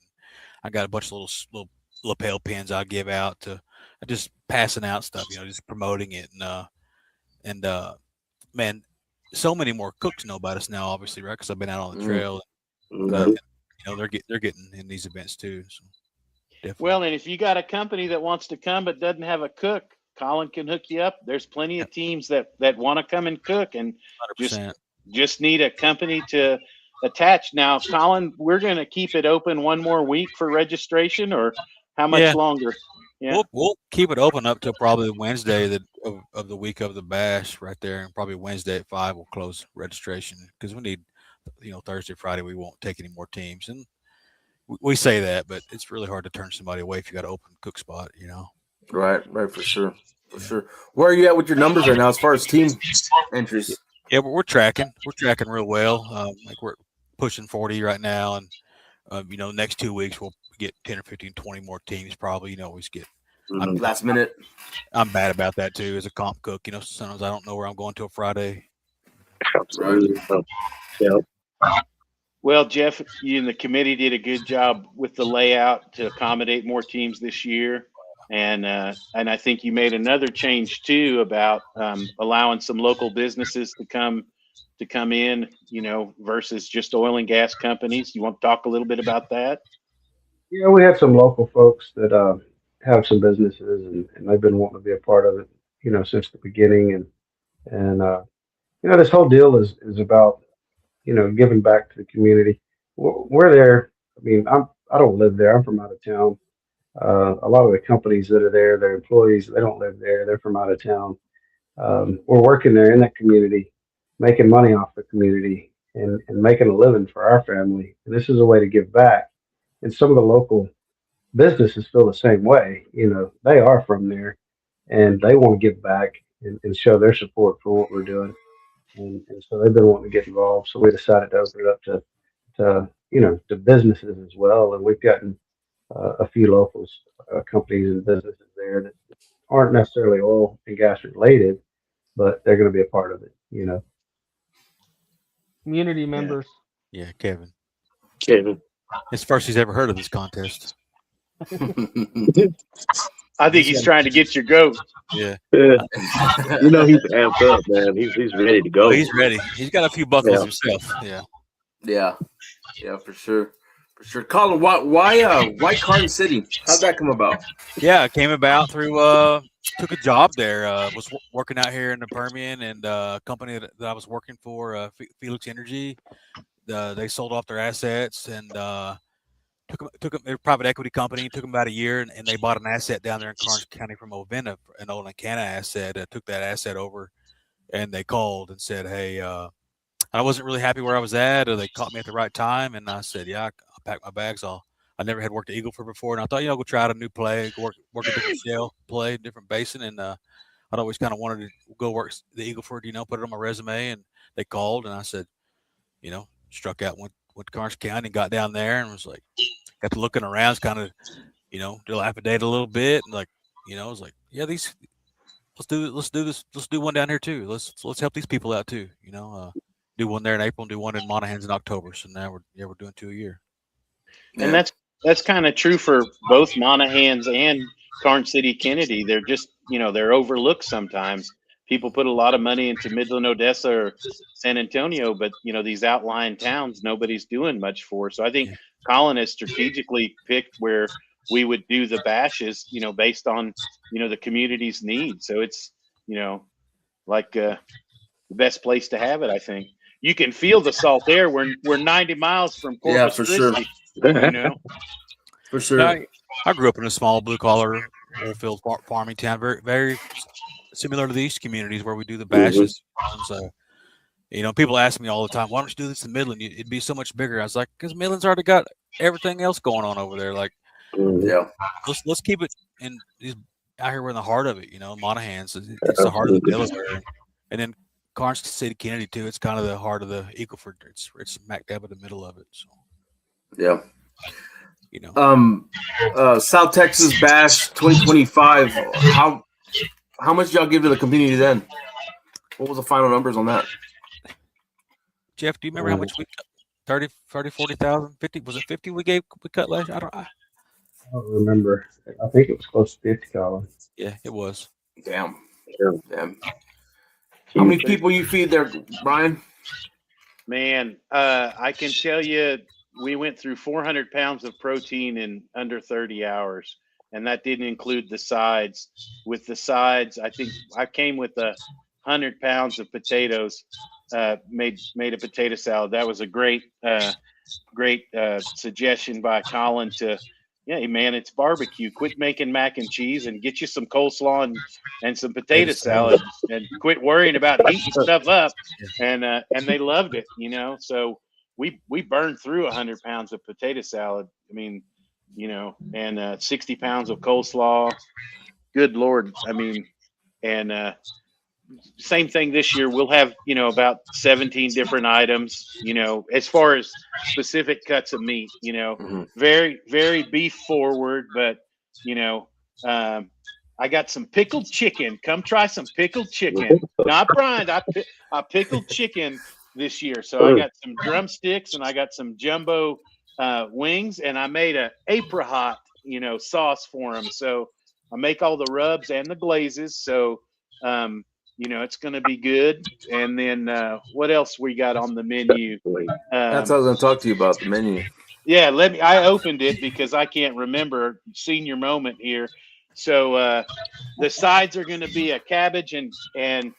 I got a bunch of little lapel pins I give out to just passing out stuff, just promoting it. And man, so many more cooks know about us now, obviously, right? Because I've been out on the trail. Mhm. They're getting in these events too. So definitely. Well, and if you got a company that wants to come but doesn't have a cook, Collin can hook you up. There's plenty of teams that want to come and cook, and 100%. just need a company to attach. Now, Collin, we're going to keep it open one more week for registration, or how much longer? Yeah, we'll keep it open up till probably Wednesday of the week of the bash right there, and probably Wednesday at 5 we'll close registration because we need, Thursday, Friday we won't take any more teams, and we say that, but it's really hard to turn somebody away if you got an open cook spot, Right, for sure. Where are you at with your numbers right now as far as team entries? Yeah, we're tracking real well. Like we're pushing 40 right now, and next 2 weeks we'll get 10 or 15, 20 more teams probably. Always get. Last minute. I'm bad about that too as a comp cook. Sometimes I don't know where I'm going till Friday. Absolutely. Yeah. Well, Jeff, you and the committee did a good job with the layout to accommodate more teams this year. And I think you made another change too about allowing some local businesses to come in, versus just oil and gas companies. You want to talk a little bit about that? Yeah, we have some local folks that have some businesses, and they've been wanting to be a part of it, since the beginning. And this whole deal is about, giving back to the community. We're there. I mean, I don't live there. I'm from out of town. A lot of the companies that are there, their employees, they don't live there. They're from out of town. We're working there in that community, making money off the community and making a living for our family. And this is a way to give back. And some of the local businesses feel the same way. They are from there and they want to give back and show their support for what we're doing. And so they've been wanting to get involved. So we decided to open it up to businesses as well. And we've gotten a few locals, companies and businesses there that aren't necessarily oil and gas related, but they're going to be a part of it, Community members. Yeah, Kevin. Kevin. It's first he's ever heard of this contest. I think he's trying to get your goat. Yeah. He's amped up, man. He's ready to go. He's ready. He's got a few buckles himself. Yeah. Yeah, for sure. Collin, why Karn City? How'd that come about? Yeah, it came about through took a job there. Was working out here in the Permian, and a company that I was working for, Felix Energy. They sold off their assets and took them. They're a private equity company. Took them about a year, and they bought an asset down there in Karnes County from Oventa, an old Ancana asset. Took that asset over, and they called and said, "Hey, I wasn't really happy where I was at, or they caught me at the right time." And I said, "Yeah, I'll pack my bags. I never had worked at Eagle Ford before, and I thought, go try out a new play, work a different shell play, different basin." And I'd always kind of wanted to go work the Eagle Ford, put it on my resume. And they called, and I said, struck out, went to Karnes County, and got down there, and was like, got to looking around, kind of, dilapidate a little bit, and I was like, yeah, let's do this, let's do one down here too. Let's help these people out too. Do one there in April and do one in Monahans in October. So now we're doing 2 a year. And that's kind of true for both Monahans and Karnes City Kennedy. They're just, they're overlooked sometimes. People put a lot of money into Midland, Odessa, or San Antonio, but these outlying towns, nobody's doing much for. So I think Collin has strategically picked where we would do the bashes, based on, the community's needs. So it's, like the best place to have it, I think. You can feel the salt air. We're 90 miles from Corpus Christi. Sure. For sure. I grew up in a small blue collar oil field farming town, very, very similar to these communities where we do the bashes. So, people ask me all the time, why don't you do this in Midland? It'd be so much bigger. I was like, because Midland's already got everything else going on over there. Like, let's keep it in out here. We're in the heart of it, Monahans. It's the heart of the Delaware. And then Karnes City Kennedy too. It's kind of the heart of the Eagle Ford. It's smack dab in the middle of it. So. Yeah. South Texas Bash 2025. How much did y'all give to the community then? What was the final numbers on that? Jeff, do you remember how much we cut? 30, 40,000, 50? Was it 50 we cut last year? don't remember. I think it was close to 50, Colin. Yeah, it was. Damn. Yeah. Damn. How many people you feed there, Brian? Man, I can tell you, we went through 400 pounds of protein in under 30 hours, and that didn't include the sides. With the sides, I think I came with 100 pounds of potatoes. Made a potato salad. That was a great suggestion by Collin to, yeah, man, it's barbecue. Quit making mac and cheese and get you some coleslaw and some potato salad, and quit worrying about heating stuff up. And they loved it, you know. So we burned through 100 pounds of potato salad. I mean, you know, and 60 pounds of coleslaw. Good Lord. I mean, and same thing this year. We'll have, you know, about 17 different items, you know, as far as specific cuts of meat, you know, very, very beef forward, but, you know, I got some pickled chicken. Come try some pickled chicken. Not brined. I pickled chicken this year. So I got some drumsticks and I got some jumbo wings, and I made a apricot, you know, sauce for them. So I make all the rubs and the glazes. So, you know, it's going to be good. And then what else we got on the menu? That's what I was going to talk to you about, the menu. Yeah, I opened it because I can't remember. Senior moment here. So the sides are going to be a cabbage and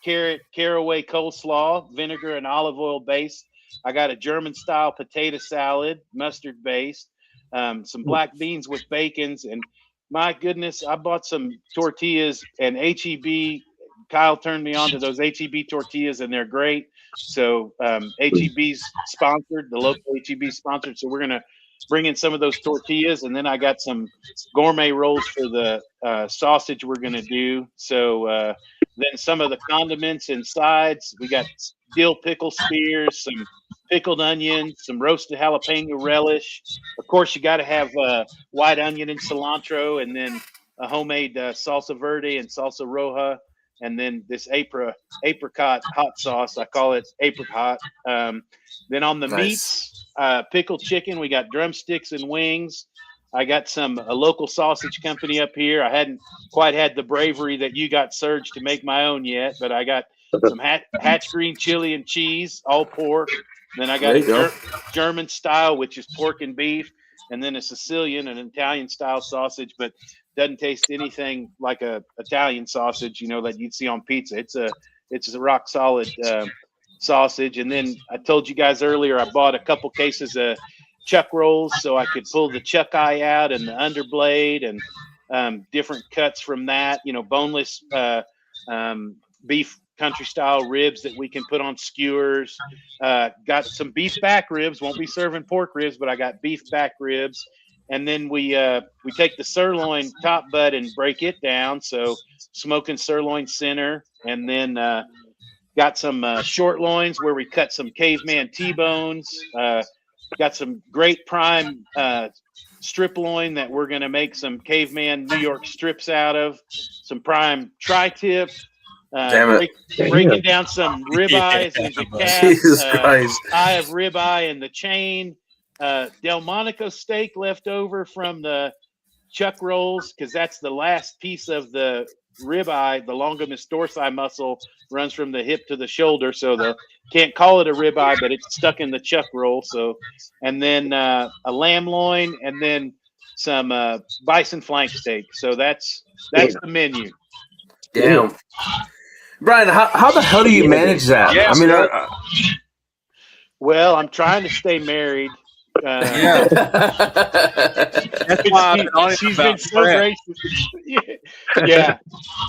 caraway coleslaw, vinegar and olive oil based. I got a German style potato salad, mustard based, some black beans with bacons, and my goodness, I bought some tortillas and HEB. Kyle turned me on to those HEB tortillas, and they're great. So HEB's sponsored, the local HEB sponsored. So we're going to bring in some of those tortillas, and then I got some gourmet rolls for the sausage we're going to do. So then some of the condiments and sides, we got dill pickle spears, some pickled onion, some roasted jalapeno relish. Of course, you got to have white onion and cilantro, and then a homemade salsa verde and salsa roja. And then this apricot hot sauce, I call it apricot. Then on the meats, pickled chicken, we got drumsticks and wings. I got a local sausage company up here. I hadn't quite had the bravery that you got, Serge, to make my own yet, but I got some hatch green chili and cheese, all pork. Then I got a German style, which is pork and beef, and then a Sicilian and Italian style sausage, but doesn't taste anything like a Italian sausage, you know, that you'd see on pizza. It's a rock solid sausage. And then I told you guys earlier, I bought a couple cases of chuck rolls so I could pull the chuck eye out and the underblade and different cuts from that, you know, boneless beef country style ribs that we can put on skewers. Got some beef back ribs. Won't be serving pork ribs, but I got beef back ribs. And then we take the sirloin top butt and break it down. So smoking sirloin center, and then got some short loins where we cut some caveman T-bones. Got some great prime strip loin that we're going to make some caveman New York strips out of. Some prime tri-tip. Breaking down some ribeyes into calves. Jesus Christ. Eye of ribeye and the chain. Delmonico steak left over from the chuck rolls, because that's the last piece of the ribeye. The longimus dorsi muscle runs from the hip to the shoulder, so can't call it a ribeye, but it's stuck in the chuck roll. So, and then a lamb loin, and then some bison flank steak. So that's the menu. Damn. Brian, how the hell do you manage that? Yes, I mean, well, I'm trying to stay married. Yeah. That's why she's been so gracious. Yeah.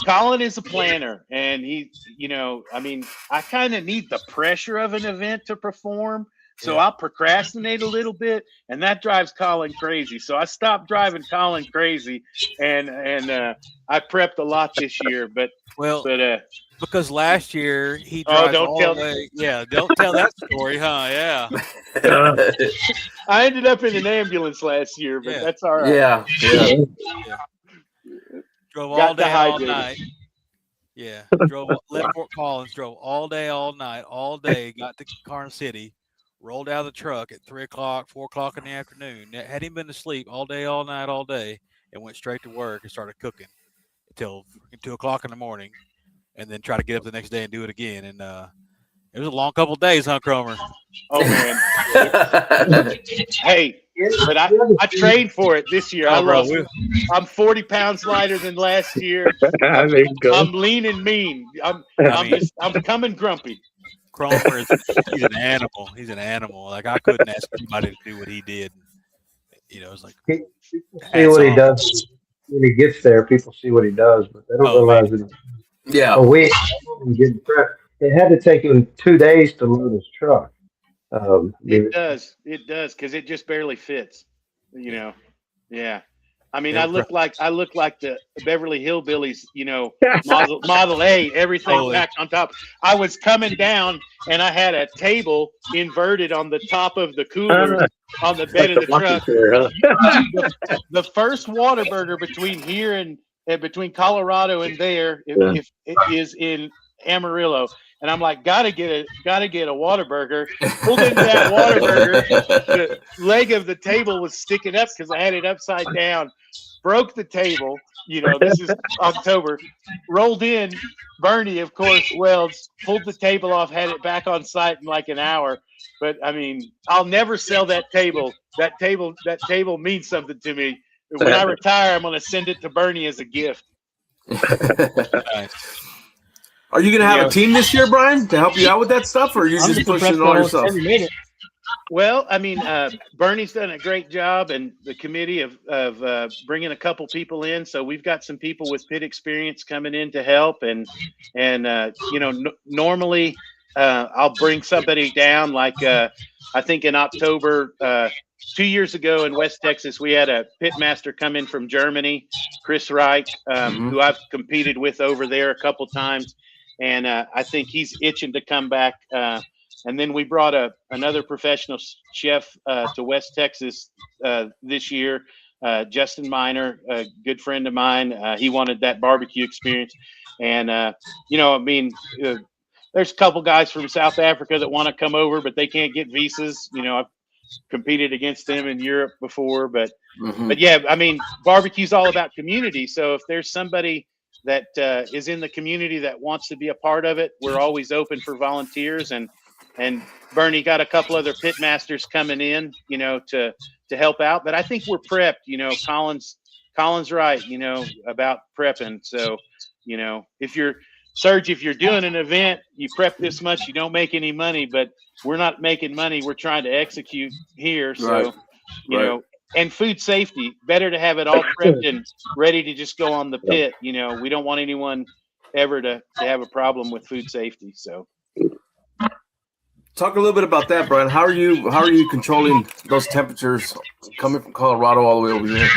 Collin is a planner, and he, you know, I mean, I kind of need the pressure of an event to perform. So I'll procrastinate a little bit, and that drives Collin crazy. So I stopped driving Collin crazy, and I prepped a lot this year. But because last year he drives don't tell that story, huh? Yeah. I ended up in an ambulance last year, but that's all right. Yeah. Drove all day, all night. Yeah. Left Fort Collins, drove all day, all night, all day, got to Carson City, rolled out of the truck at 3 o'clock, 4 o'clock in the afternoon. Had him been asleep all day, all night, all day, and went straight to work and started cooking until 2 o'clock in the morning, and then try to get up the next day and do it again. And it was a long couple of days, huh, Kromer? Oh man. Hey, but I trained for it this year. I'm 40 pounds lighter than last year. There you go. I'm lean and mean. I'm coming grumpy. Kromer he's an animal. He's an animal. Like, I couldn't ask anybody to do what he did. You know, it's like People see what he does when he gets there. People see what he does, but they don't realize it. Yeah. A week getting prepped. It had to take him 2 days to load his truck. It does, because it just barely fits. You know, yeah. I mean, I look like the Beverly Hillbillies. You know, Model A, everything packed on top. I was coming down, and I had a table inverted on the top of the cooler on the bed of the truck. The first Whataburger between here and between Colorado and there, if it is in Amarillo. And I'm like, gotta get a Whataburger. Pulled into that Whataburger. The leg of the table was sticking up because I had it upside down. Broke the table. You know, this is October. Rolled in. Bernie, of course, welds. Pulled the table off. Had it back on site in like an hour. But I mean, I'll never sell that table. That table means something to me. When I retire, I'm going to send it to Bernie as a gift. Are you going to have a team this year, Brian, to help you out with that stuff, or are you just pushing it all yourself? Well, I mean, Bernie's done a great job, and the committee of bringing a couple people in. So we've got some people with pit experience coming in to help, and you know, normally I'll bring somebody down. Like I think in October 2 years ago in West Texas, we had a pit master come in from Germany, Chris Reich, who I've competed with over there a couple times. And I think he's itching to come back. And then we brought another professional chef to West Texas this year, Justin Miner, a good friend of mine. He wanted that barbecue experience. And, you know, I mean, there's a couple guys from South Africa that want to come over, but they can't get visas. You know, I've competed against them in Europe before. But yeah, I mean, barbecue's all about community. So if there's somebody that is in the community that wants to be a part of it, we're always open for volunteers. And Bernie got a couple other pit masters coming in, you know, to help out. But I think we're prepped. You know, Colin's right, you know, about prepping. So, you know, if you're doing an event, you prep this much, you don't make any money. But we're not making money. We're trying to execute here. So, you know. And food safety, better to have it all prepped and ready to just go on the pit. You know, we don't want anyone ever to have a problem with food safety. So, talk a little bit about that, Brian. How are you controlling those temperatures coming from Colorado all the way over here?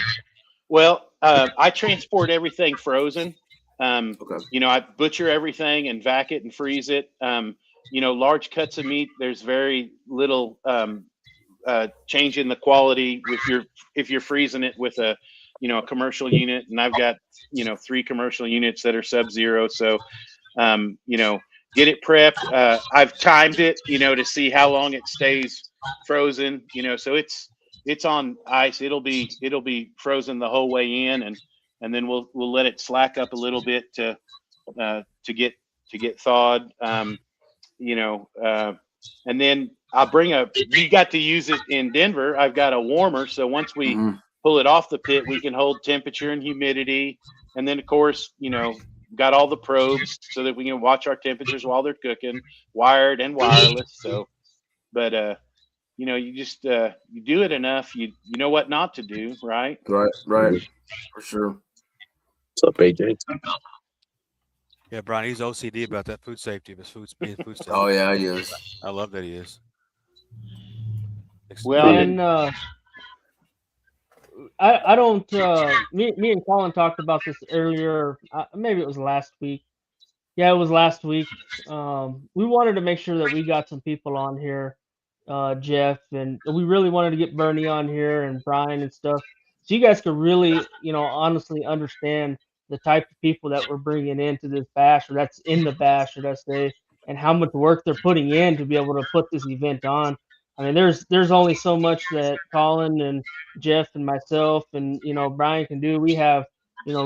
Well, I transport everything frozen. You know, I butcher everything and vac it and freeze it. You know, large cuts of meat, there's very little change in the quality if you're freezing it with a commercial unit. And I've got 3 commercial units that are sub-zero. So you know, get it prepped. I've timed it, you know, to see how long it stays frozen, you know, so it's on ice. It'll be frozen the whole way in, and then we'll let it slack up a little bit to get thawed. You know, and then you got to use it in Denver. I've got a warmer. So once we pull it off the pit, we can hold temperature and humidity. And then, of course, you know, got all the probes so that we can watch our temperatures while they're cooking, wired and wireless. So, but, you know, you just, you do it enough, you know what not to do. Right. Right. For sure. What's up, AJ? Yeah, Brian, he's OCD about that food safety of his food safety. Oh yeah, he is. I love that he is. Well, and I don't. Me and Collin talked about this earlier. Maybe it was last week. Yeah, it was last week. We wanted to make sure that we got some people on here, Jeff, and we really wanted to get Bernie on here and Brian and stuff, so you guys could really, you know, honestly understand the type of people that we're bringing into this bash, or that's in the bash, should I say, and how much work they're putting in to be able to put this event on. I mean, there's only so much that Colin and Jeff and myself and Brian can do. We have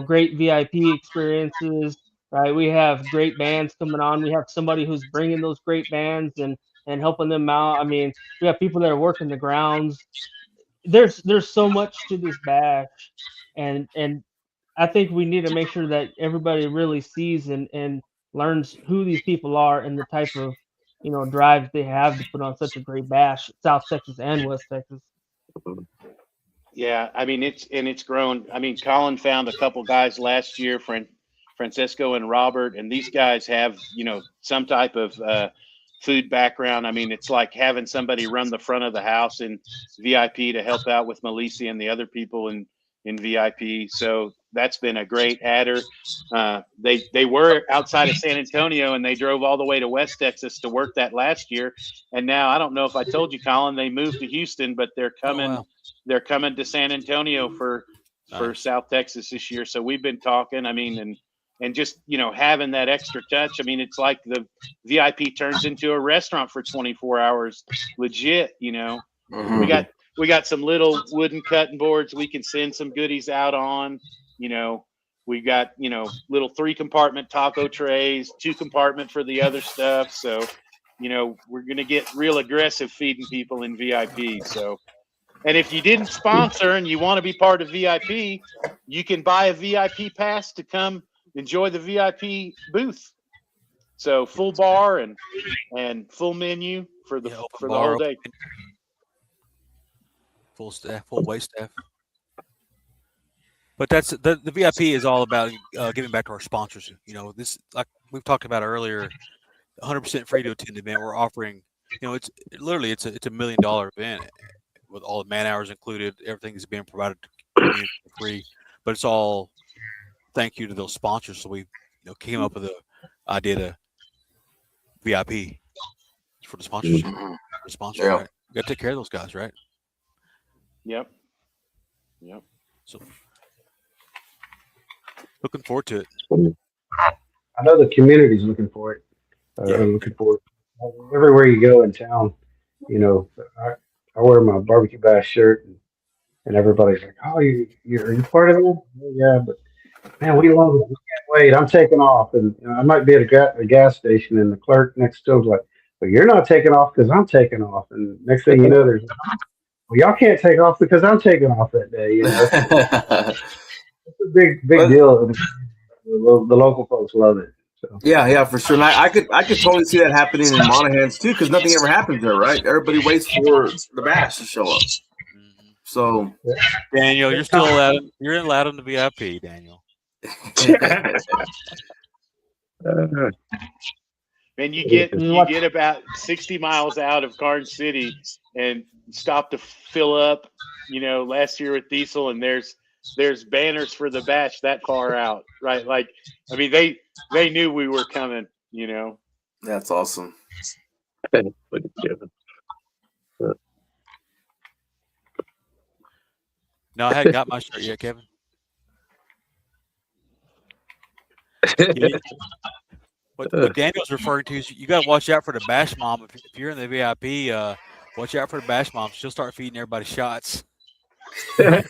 great VIP experiences, right? We have great bands coming on. We have somebody who's bringing those great bands and helping them out. I mean, we have people that are working the grounds. There's so much to this bash, and I think we need to make sure that everybody really sees and learns who these people are and the type of drives they have to put on such a great bash, South Texas and West Texas. Yeah, I mean it's grown. I mean, Colin found a couple guys last year, Francisco and Robert, and these guys have some type of food background. I mean, it's like having somebody run the front of the house in VIP to help out with Melisi and the other people in VIP. So that's been a great adder. They were outside of San Antonio and they drove all the way to West Texas to work that last year. And now I don't know if I told you, Colin, they moved to Houston, but they're coming. Oh, wow. They're coming to San Antonio for South Texas this year. So we've been talking. I mean, and just having that extra touch. I mean, it's like the VIP turns into a restaurant for 24 hours, legit. Mhm. We got some little wooden cutting boards we can send some goodies out on. We got little 3-compartment taco trays, 2-compartment for the other stuff. So we're gonna get real aggressive feeding people in VIP. So. And if you didn't sponsor and you want to be part of VIP, you can buy a VIP pass to come enjoy the VIP booth. So full bar and full menu for the whole day. Full staff, full wait staff. But that's the VIP is all about giving back to our sponsors. This, like we've talked about earlier, 100% free to attend event. We're offering, it's literally it's a $1 million event with all the man hours included. Everything is being provided to community for free, but it's all thank you to those sponsors. So we came up with the idea to VIP for the sponsorship. The sponsor, right? You got to take care of those guys, right? Yep. So looking forward to it. I know the community's looking for it. I'm looking forward. Everywhere you go in town, I wear my barbecue bash shirt, and everybody's like, "Oh, you're part of it?" Oh, yeah, but man, we love it. We can't wait. I'm taking off, and I might be at a gas station, and the clerk next to him's like, "Well, you're not taking off because I'm taking off." And next thing you know, there's, "Well, y'all can't take off because I'm taking off that day." It's a big deal. The local folks love it. So. Yeah, for sure. And I could totally see that happening in Monahans too, because nothing ever happens there, right? Everybody waits for the bash to show up. So, Daniel, you're still allowed. You're allowed in the VIP, Daniel. Man, you get about 60 miles out of Karnes City and stop to fill up. Last year with Diesel, and there's banners for the bash that far out, right? Like, I mean, they knew we were coming. That's awesome. No, I hadn't got my shirt yet, Kevin. What Daniel's referring to is you got to watch out for the bash mom. If you're in the VIP, watch out for the bash mom. She'll start feeding everybody shots. That's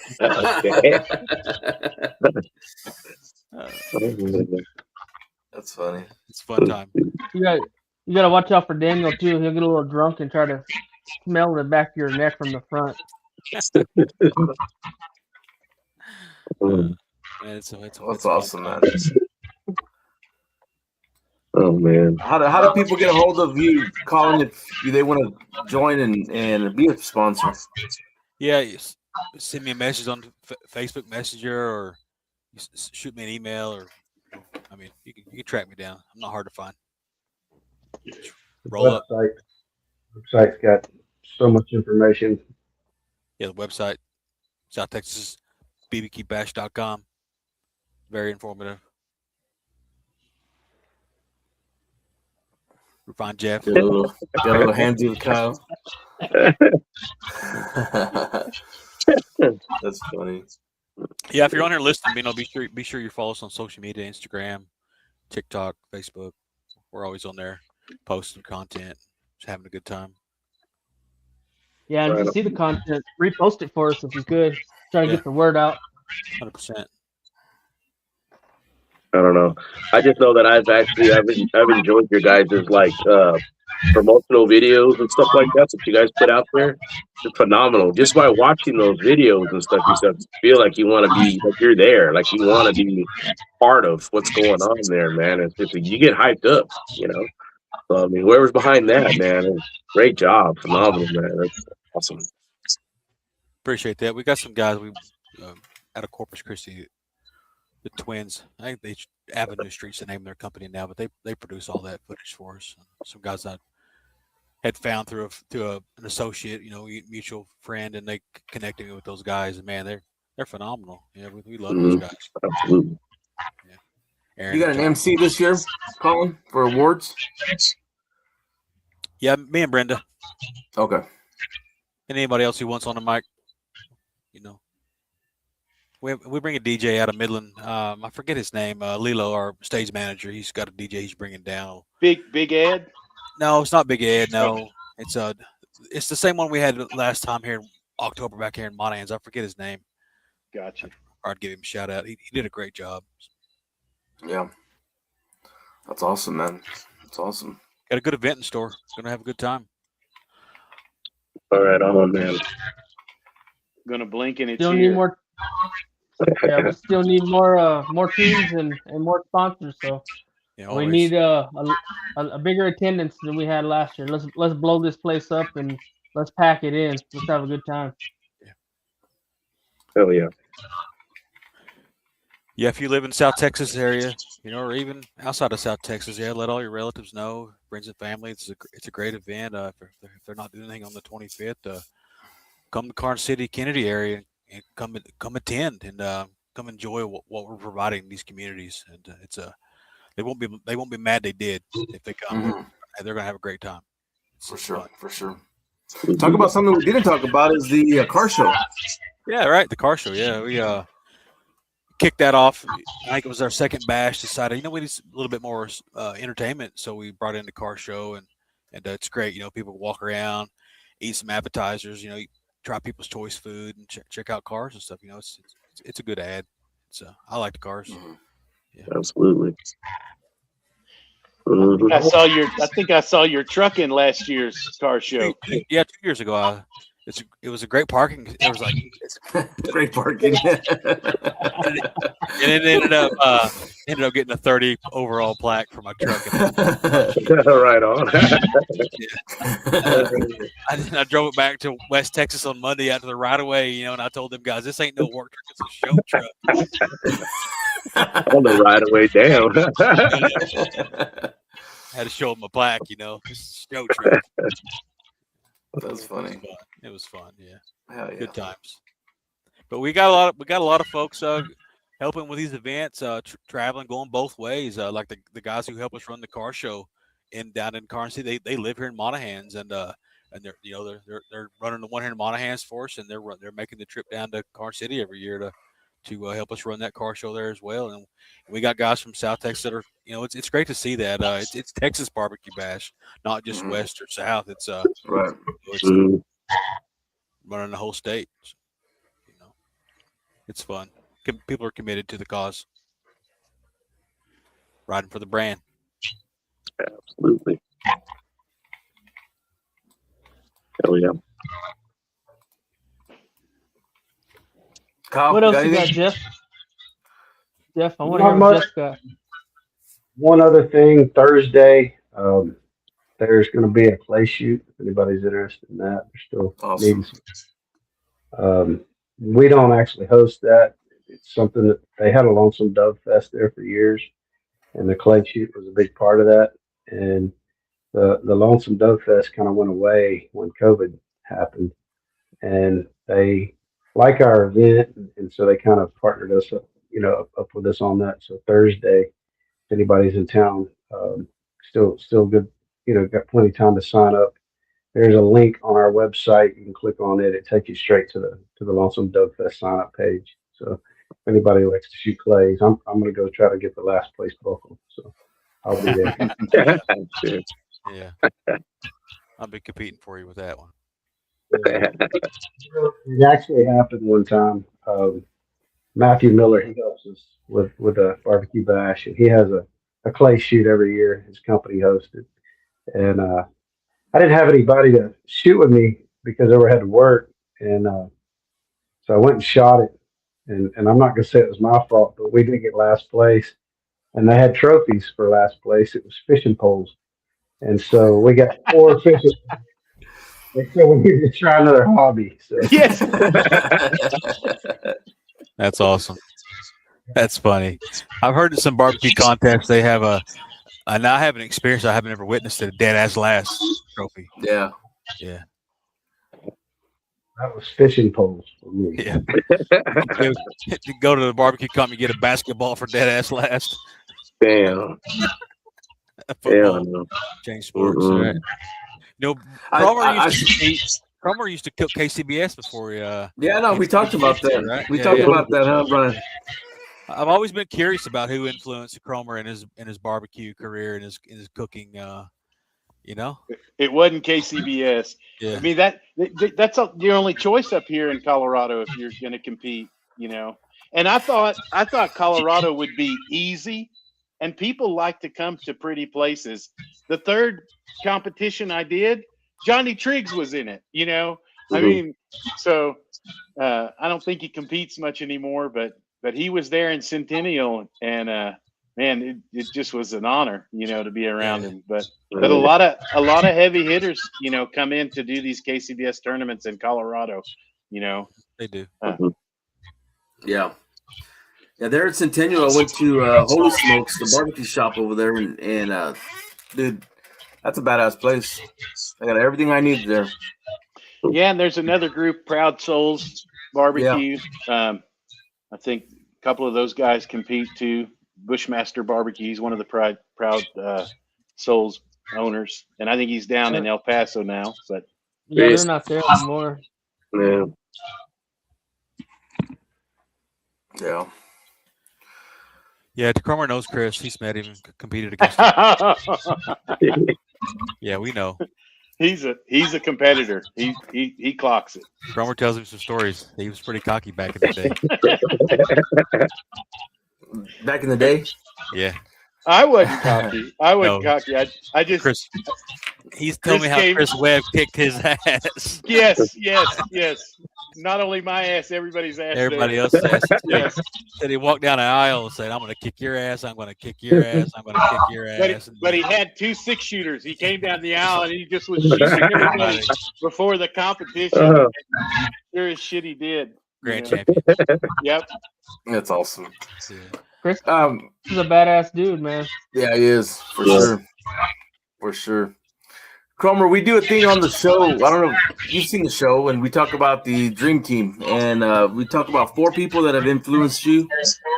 funny. It's a fun time. You got to watch out for Daniel too. He'll get a little drunk and try to smell the back of your neck from the front. That's awesome, man. Oh man! How do people get a hold of you, Colin, if they want to join and be a sponsor? Yeah, send me a message on Facebook Messenger, or shoot me an email, or I mean, you can track me down. I'm not hard to find. Roll up. Website's got so much information. Yeah, the website, South Texas BBQ Bash.com. Very informative. We find Jeff. Got a little handsy with Kyle. That's funny. Yeah, if you're on here listening, be sure you follow us on social media, Instagram, TikTok, Facebook. We're always on there, posting content, just having a good time. Yeah, and if Right you see the content, repost it for us if you could. Try to Yeah. get the word out. 100%. I don't know. I just know that I've enjoyed your guys' like promotional videos and stuff like that you guys put out there. It's phenomenal. Just by watching those videos and stuff, you start to feel like you want to be like you're there, like you want to be part of what's going on there, man. You get hyped up, you know. So I mean, whoever's behind that, man, great job, phenomenal, man. That's awesome. Appreciate that. We got some guys out of Corpus Christi, the twins. I think they Avenue Street's the name of their company now, but they produce all that footage for us. Some guys I had found through an associate, mutual friend, and they connected me with those guys. And man, they're phenomenal. Yeah, we love those guys. Absolutely. Yeah. Aaron, You got an MC this year, Collin, for awards? Yeah, me and Brenda. Okay. And anybody else who wants on the mic, we bring a DJ out of Midland. I forget his name. Lilo, our stage manager. He's got a DJ he's bringing down. Big Ed? No, it's not Big Ed. No, it's the same one we had last time here in October back here in Monahans. I forget his name. Gotcha. I'd give him a shout out. He did a great job. Yeah. That's awesome, man. That's awesome. Got a good event in store. Gonna have a good time. All right, on, man. Gonna blink and it's Still need here. more. Yeah, we still need more teams and more sponsors. So Yeah, we need a bigger attendance than we had last year. Let's blow this place up and let's pack it in. Let's have a good time. Yeah. Hell yeah. Yeah, if you live in South Texas area, or even outside of South Texas, let all your relatives know, friends and family. It's a great event. If they're not doing anything on the 25th, come to Karn City, Kennedy area, and come attend and come enjoy what we're providing these communities. And they won't be mad they did if they come. Mm-hmm. They're gonna have a great time. For sure. Talk about something we didn't talk about is the car show. Yeah, right. The car show. Yeah, we kicked that off. I think it was our second bash. Decided, we need a little bit more entertainment, so we brought in the car show, and it's great. People walk around, eat some appetizers. Try people's choice food and check out cars and stuff. It's a good ad. I like the cars. Mm-hmm. Yeah. Absolutely. I think I saw your truck in last year's car show. Yeah, 2 years ago. It was a great parking. It was like great parking. And it ended up getting a 30 overall plaque for my truck. Right on. I drove it back to West Texas on Monday out to the right of way, and I told them guys, this ain't no work truck, it's a show truck. On the right of way down. I had to show them a plaque, it's a show truck. That's funny. It was fun, yeah. Hell yeah. Good times. But we got a lot of folks helping with these events, traveling, going both ways. Like the guys who help us run the car show down in Karn City, they live here in Monahans, and they're running the one here in Monahans for us, and they're making the trip down to Karn City every year to help us run that car show there as well. And we got guys from South Texas that are, it's great to see that. It's Texas BBQ Bash, not just West or South. It's right. It's running the whole state. It's fun. People are committed to the cause, riding for the brand. Absolutely. Hell yeah. Kyle, What else you got, Jeff? Jeff, I want to Not hear much. what Jeff got. One other thing, Thursday, there's going to be a play shoot. If anybody's interested in that, we're still awesome. needing some. We don't actually host that. It's something that they had a Lonesome Dove Fest there for years, and the clay shoot was a big part of that. And the Lonesome Dove Fest kind of went away when COVID happened, and they like our event, and so they kind of partnered us up, up with us on that. So Thursday, if anybody's in town, still good, got plenty of time to sign up. There's a link on our website. You can click on it. It takes you straight to the Lonesome Dove Fest sign up page. So if anybody likes to shoot clays, I'm going to go try to get the last place buckle. So I'll be there. Yeah. I'll be competing for you with that one. It actually happened one time. Matthew Miller, he helps us with a barbecue bash, and he has a clay shoot every year. His company hosted, and I didn't have anybody to shoot with me because I had to work, and so I went and shot it. And I'm not gonna say it was my fault, but we did get last place, and they had trophies for last place. It was fishing poles, and so we got 4 fishing. They said we need to try another hobby. So Yes. That's awesome. That's funny. I've heard in some barbecue contests they have and I haven't experienced. I haven't ever witnessed a dead ass last trophy. Yeah. Yeah. that was fishing poles for me. Yeah. You go to the barbecue company, get a basketball for dead ass last. Damn. Football, No. change sports. Mm-mm. Right? You know, Kromer used to cook KCBS before he. Yeah, no, we talked about that. Right? We talked about that, huh, Brian? I've always been curious about who influenced Kromer in his barbecue career and his cooking. You know, It wasn't KCBS. yeah. I mean that's your only choice up here in Colorado if you're going to compete. And I thought Colorado would be easy, and people like to come to pretty places. The third competition I did, Johnny Triggs was in it. I mean, so I don't think he competes much anymore, but he was there in Centennial, and man, it just was an honor, to be around him. But a lot of heavy hitters, come in to do these KCBS tournaments in Colorado. They do. Yeah. Yeah, there at Centennial, I went to Holy Smokes, the barbecue shop over there, and dude, that's a badass place. I got everything I need there. Yeah, and there's another group, Proud Souls Barbecue. I think a couple of those guys compete too. Bushmaster Barbecue, he's one of the Proud Souls owners, and I think he's down in El Paso now. But Yeah, they're not there anymore. Yeah. Yeah. Yeah, Kromer knows Chris. He's met him, competed against him. Yeah, we know. He's a competitor. He clocks it. Kromer tells him some stories. He was pretty cocky back in the day. Back in the day? Yeah. I wasn't cocky. Cocky. I just Chris. He's telling me how Chris Webb kicked his ass. Yes. Not only my ass, everybody's ass. Everybody else's ass. Yes. And he walked down the aisle and said, "I'm going to kick your ass. I'm going to kick your ass. I'm going to kick your ass." But he had 2 6-shooters. He came down the aisle and he just was shooting everybody before the competition. Sure as shit he did. Grand champion. Yep. That's awesome. Yeah. Chris is a badass dude, man. Yeah, he is, for sure. For sure. Kromer, we do a thing on the show. I don't know if you've seen the show, and we talk about the Dream Team. And we talk about 4 people that have influenced you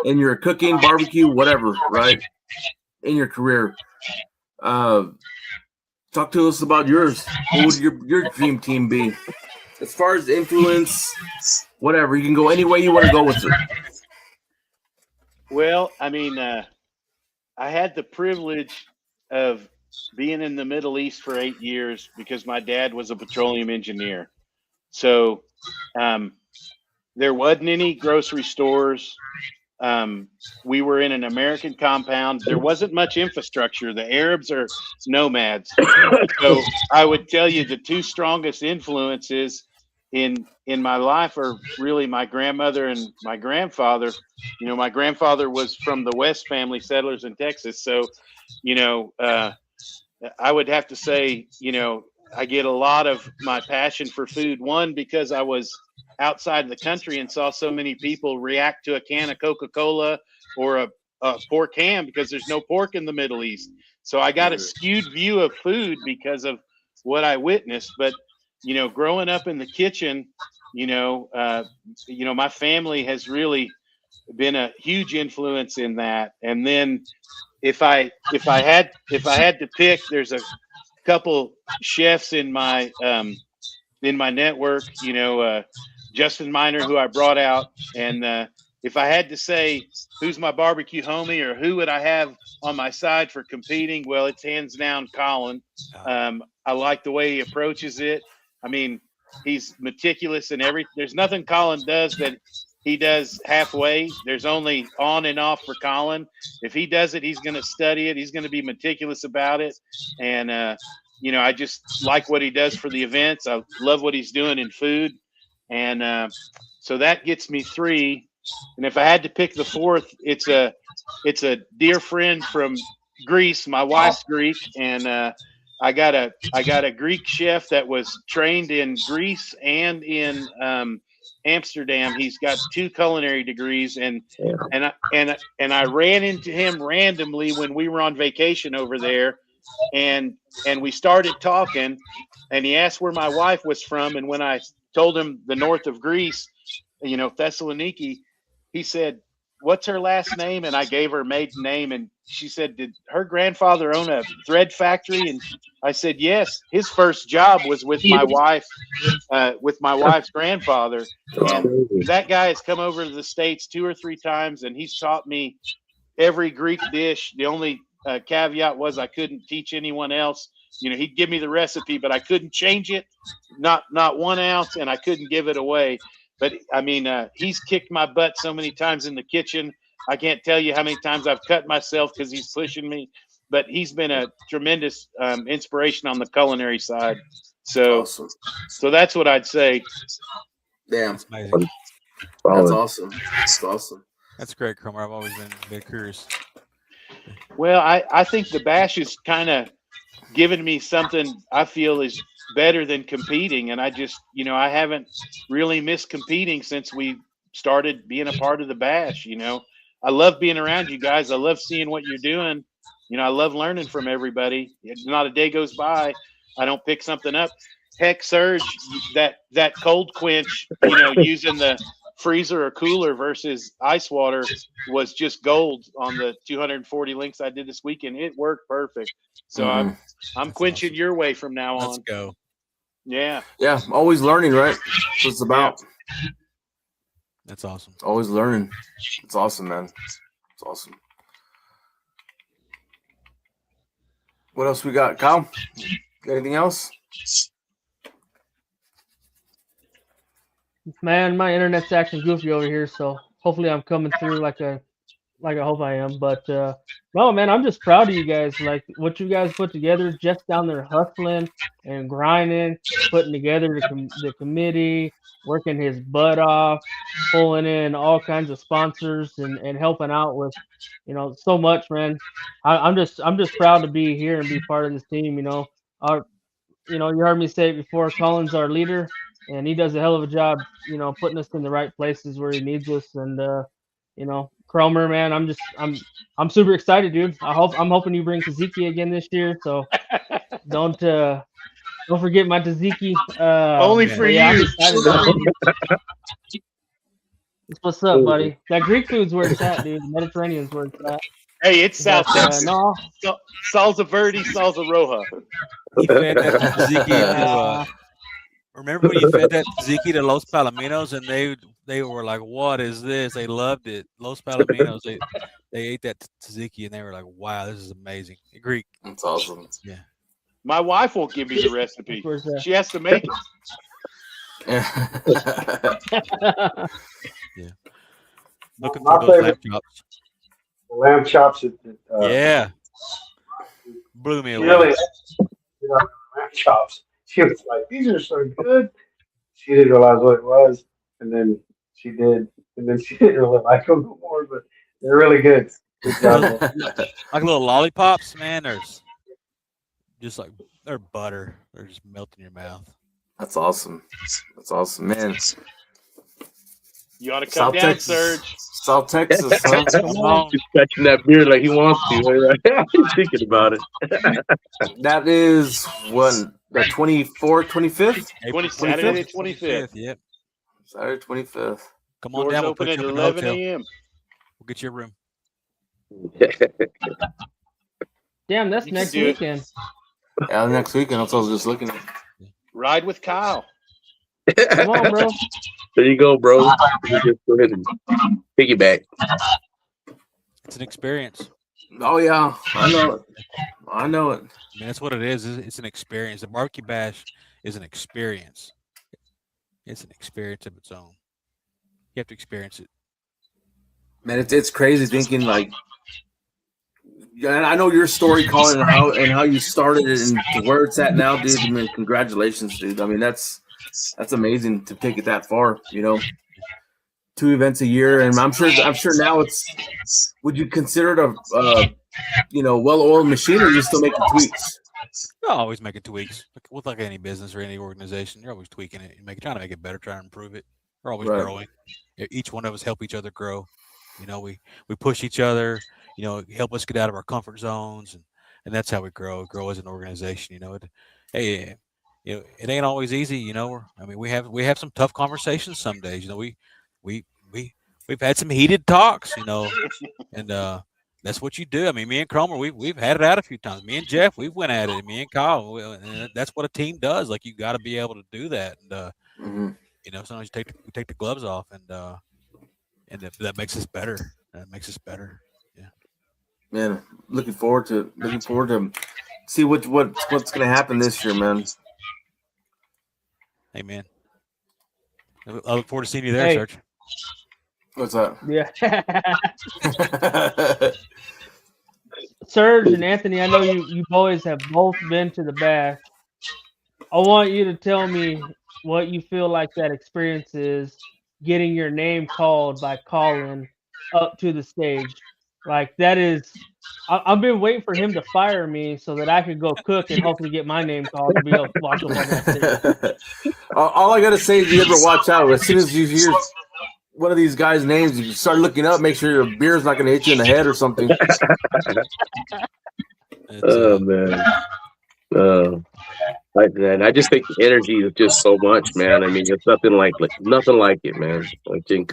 in your cooking, barbecue, whatever, right? In your career. Talk to us about yours. Who would your Dream Team be? As far as influence, whatever. You can go any way you want to go with it. Well, I mean, I had the privilege of being in the Middle East for 8 years because my dad was a petroleum engineer. So there wasn't any grocery stores. We were in an American compound. There wasn't much infrastructure. The Arabs are nomads. So I would tell you the 2 strongest influences in my life are really my grandmother and my grandfather. My grandfather was from the West family settlers in Texas. So, I would have to say, I get a lot of my passion for food. One, because I was outside the country and saw so many people react to a can of Coca-Cola or a pork ham because there's no pork in the Middle East. So I got a skewed view of food because of what I witnessed. But, growing up in the kitchen, my family has really been a huge influence in that. And then if I had to pick, there's a couple chefs in my network, Justin Miner, who I brought out. And if I had to say who's my barbecue homie or who would I have on my side for competing, well, it's hands down Collin. I like the way he approaches it. I mean, He's meticulous in every. There's nothing Collin does that he does halfway. There's only on and off for Collin. If he does it, he's going to study it. He's going to be meticulous about it. And, I just like what he does for the events. I love what he's doing in food. And so that gets me 3. And if I had to pick the 4th, it's a dear friend from Greece. My wife's Greek. And I got a Greek chef that was trained in Greece and in Amsterdam. He's got 2 culinary degrees, and I ran into him randomly when we were on vacation over there, and we started talking, and he asked where my wife was from, and when I told him the north of Greece, Thessaloniki, he said, "What's her last name?" And I gave her maiden name, and she said, "Did her grandfather own a thread factory?" And I said, "Yes. His first job was with my wife, with my wife's grandfather." And that guy has come over to the States 2 or 3 times, and he's taught me every Greek dish. The only caveat was I couldn't teach anyone else. He'd give me the recipe, but I couldn't change it, not 1 ounce, and I couldn't give it away. But I mean, he's kicked my butt so many times in the kitchen. I can't tell you how many times I've cut myself because he's pushing me. But he's been a tremendous inspiration on the culinary side. So, Awesome. so that's what I'd say. Damn. That's amazing. That's awesome. That's awesome. That's great, Kromer. I've always been very curious. Well, I think the bash is kind of given me something I feel is better than competing. And I just, I haven't really missed competing since we started being a part of the bash. I love being around you guys. I love seeing what you're doing. I love learning from everybody. Not a day goes by I don't pick something up. Heck, Serge, that cold quench, using the freezer or cooler versus ice water was just gold on the 240 links I did this weekend. It worked perfect. So I'm quenching awesome. Your way from now on. Let's go. Yeah. Yeah. Always learning, right? That's what it's about. Yeah. That's awesome. Always learning. It's awesome, man. It's awesome. What else we got, Kyle? Got anything else? Man, my internet's acting goofy over here, so hopefully I'm coming through like I hope I am. But no, man, I'm just proud of you guys. Like what you guys put together. Jeff's down there hustling and grinding, putting together the committee, working his butt off, pulling in all kinds of sponsors and helping out with, so much, man. I'm just proud to be here and be part of this team. You heard me say it before. Collin's our leader, and he does a hell of a job, putting us in the right places where he needs us. And Kromer, man, I'm super excited, dude. I'm hoping you bring Tzatziki again this year. So don't forget my Tzatziki. Only for you. What's up, buddy? That Greek food's where it's at, dude. The Mediterranean's where it's at. Hey, it's South Texas. No. Salsa Verde, Salsa Roja. He fed that tzatziki remember when you fed that tzatziki to Los Palominos and they were like, "What is this?" They loved it. Los Palominos, they ate that tzatziki and they were like, "Wow, this is amazing." Greek. That's awesome. Yeah. My wife won't give me the recipe. She has to make it. Yeah. Looking for those lamb chops. Lamb chops. Yeah. Blew me away. Really, lamb chops. She was like, "These are so good." She didn't realize what it was, and then she did, and then she didn't really like them no more. But they're really good. Like little lollipops, man. There's just like they're butter. They're just melting in your mouth. That's awesome. That's awesome, man. You ought to come down, Serge. South Texas. Huh? Come on. He's catching that beer like he wants to. He's thinking about it. That is when the 24th, 25th? Saturday 25th. Yep. Saturday 25th. Come on Doors down. We'll open put at you up in a 11 hotel. a.m. We'll get you a room. Damn, that's You can next do it. weekend. Yeah, next weekend. That's what I was just looking at. Ride with Kyle. Come on, bro. There you go, bro. You just go ahead and piggyback. It's an experience. Oh, yeah. I know it. I know it. I mean, that's what it is. It's an experience. The Barbecue Bash is an experience. it's an experience of its own. You have to experience it. Man, it's crazy thinking like. Yeah, I know your story, Collin, and how you started it and to where it's at now, dude. I mean, congratulations, dude. I mean, that's amazing to take it that far. 2 events a year, and I'm sure now it's. Would you consider it a well-oiled machine, or are you still making tweaks? You're always making tweaks with like any business or any organization. You're always tweaking it, trying to make it better, trying to improve it. We're always growing. Each one of us help each other grow. We push each other. Help us get out of our comfort zones, and that's how we grow as an organization. It ain't always easy. We have some tough conversations some days. We've had some heated talks. And that's what you do. I mean, me and Kromer, we've had it out a few times. Me and Jeff, we've went at it. Me and Kyle, and that's what a team does. Like, you got to be able to do that. And sometimes we take the gloves off, and that makes us better. That makes us better. Yeah. Man, looking forward to see what's going to happen this year, man. Hey, man. I look forward to seeing you there, Serge. What's that? Yeah. Serge and Anthony, I know you boys have both been to the Bash. I want you to tell me what you feel like that experience is, getting your name called by Collin up to the stage. Like, that is, I've been waiting for him to fire me so that I could go cook and hopefully get my name called to be able to walk up on that stage. All I got to say is you ever watch out. As soon as you hear one of these guys' names, you start looking up, make sure your beer's not going to hit you in the head or something. Oh, man. Man, I just think the energy is just so much, man. I mean, it's nothing like it, man. I think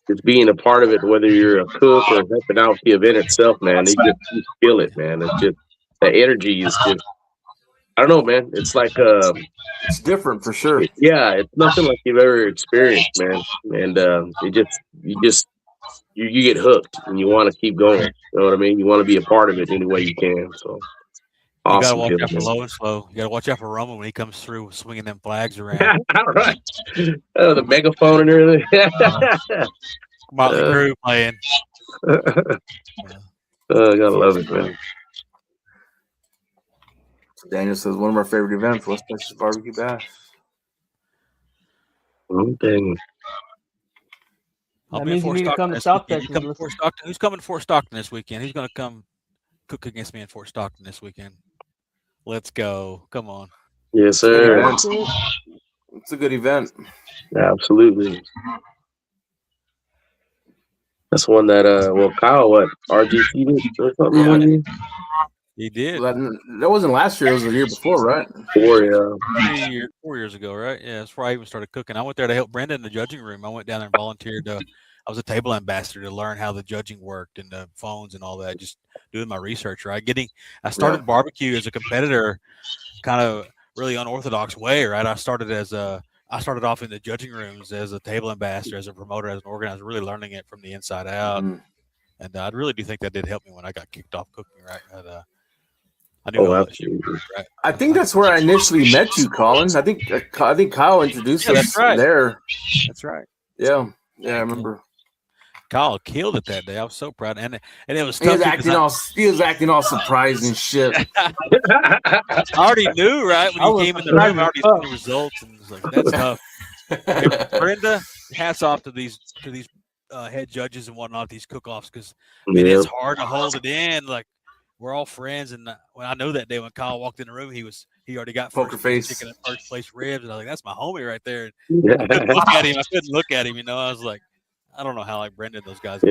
just being a part of it, whether you're a cook or helping out the event itself, man, you feel it, man. It's just the energy is just, I don't know, man. It's like it's different for sure. Yeah, it's nothing like you've ever experienced, man. And you get hooked and you want to keep going. You know what I mean? You want to be a part of it any way you can. So. You Awesome. gotta watch out for low and slow. You gotta watch out for Roman when he comes through swinging them flags around. All right. Oh, the megaphone and everything. Motley Crue playing. I gotta love it, man. Daniel says one of our favorite events, West Texas BBQ Bash. Oh, dang. That means you need to come to South Texas. Who's coming to Fort Stockton this weekend? Who's gonna come cook against me in Fort Stockton this weekend? Let's go. Come on. Yes, sir. It's a good event. Absolutely. That's one that, Kyle, RGC did or something? Yeah. He did. That wasn't last year. It was the year before, right? 4 years ago, right? Yeah, that's where I even started cooking. I went there to help Brenda in the judging room. I went down there and volunteered. I was a table ambassador to learn how the judging worked and the phones and all that, just doing my research, right? I started barbecue as a competitor, kind of really unorthodox way, right? I started off in the judging rooms as a table ambassador, as a promoter, as an organizer, really learning it from the inside out. And I really do think that did help me when I got kicked off cooking, right? But, I knew absolutely. Right? I think that's where I initially met you, Collin. I think Kyle introduced us there. That's right. Yeah, I remember. Kyle killed it that day. I was so proud, and it was. He was acting all surprised and shit. I already knew, right, when he came in the room. I already saw the results, and was like, "That's tough." Hey, Brenda, hats off to these head judges and whatnot, these cook-offs, because it's hard to hold it in. Like, we're all friends, and when I know that day when Kyle walked in the room, he already got poker face chicken and first place ribs, and I was like, "That's my homie right there." And I couldn't look at him. I was like, I don't know how like Brendan those guys.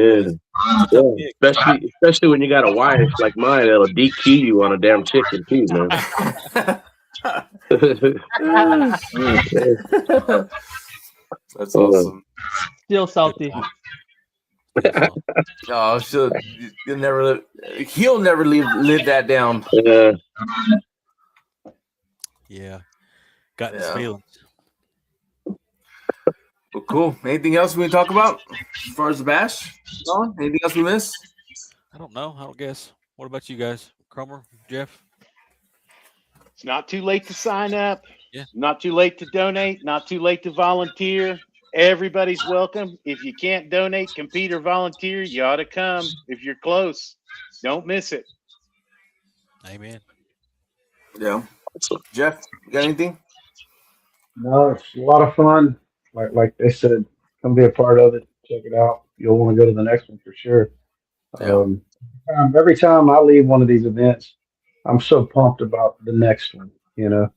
Especially when you got a wife like mine that'll DQ you on a damn chicken too, man. That's awesome. Still salty. Oh, he'll never live that down. Yeah. Got his feelings. Well, cool. Anything else we can talk about as far as the bash? No? Anything else we missed? I don't know. I don't guess. What about you guys? Kromer, Jeff? It's not too late to sign up. Yeah. Not too late to donate. Not too late to volunteer. Everybody's welcome. If you can't donate, compete, or volunteer, you ought to come. If you're close, don't miss it. Amen. Yeah. Jeff, you got anything? No, it's a lot of fun. Like they said, come be a part of it. Check it out. You'll want to go to the next one for sure. Yeah. Every time I leave one of these events, I'm so pumped about the next one. And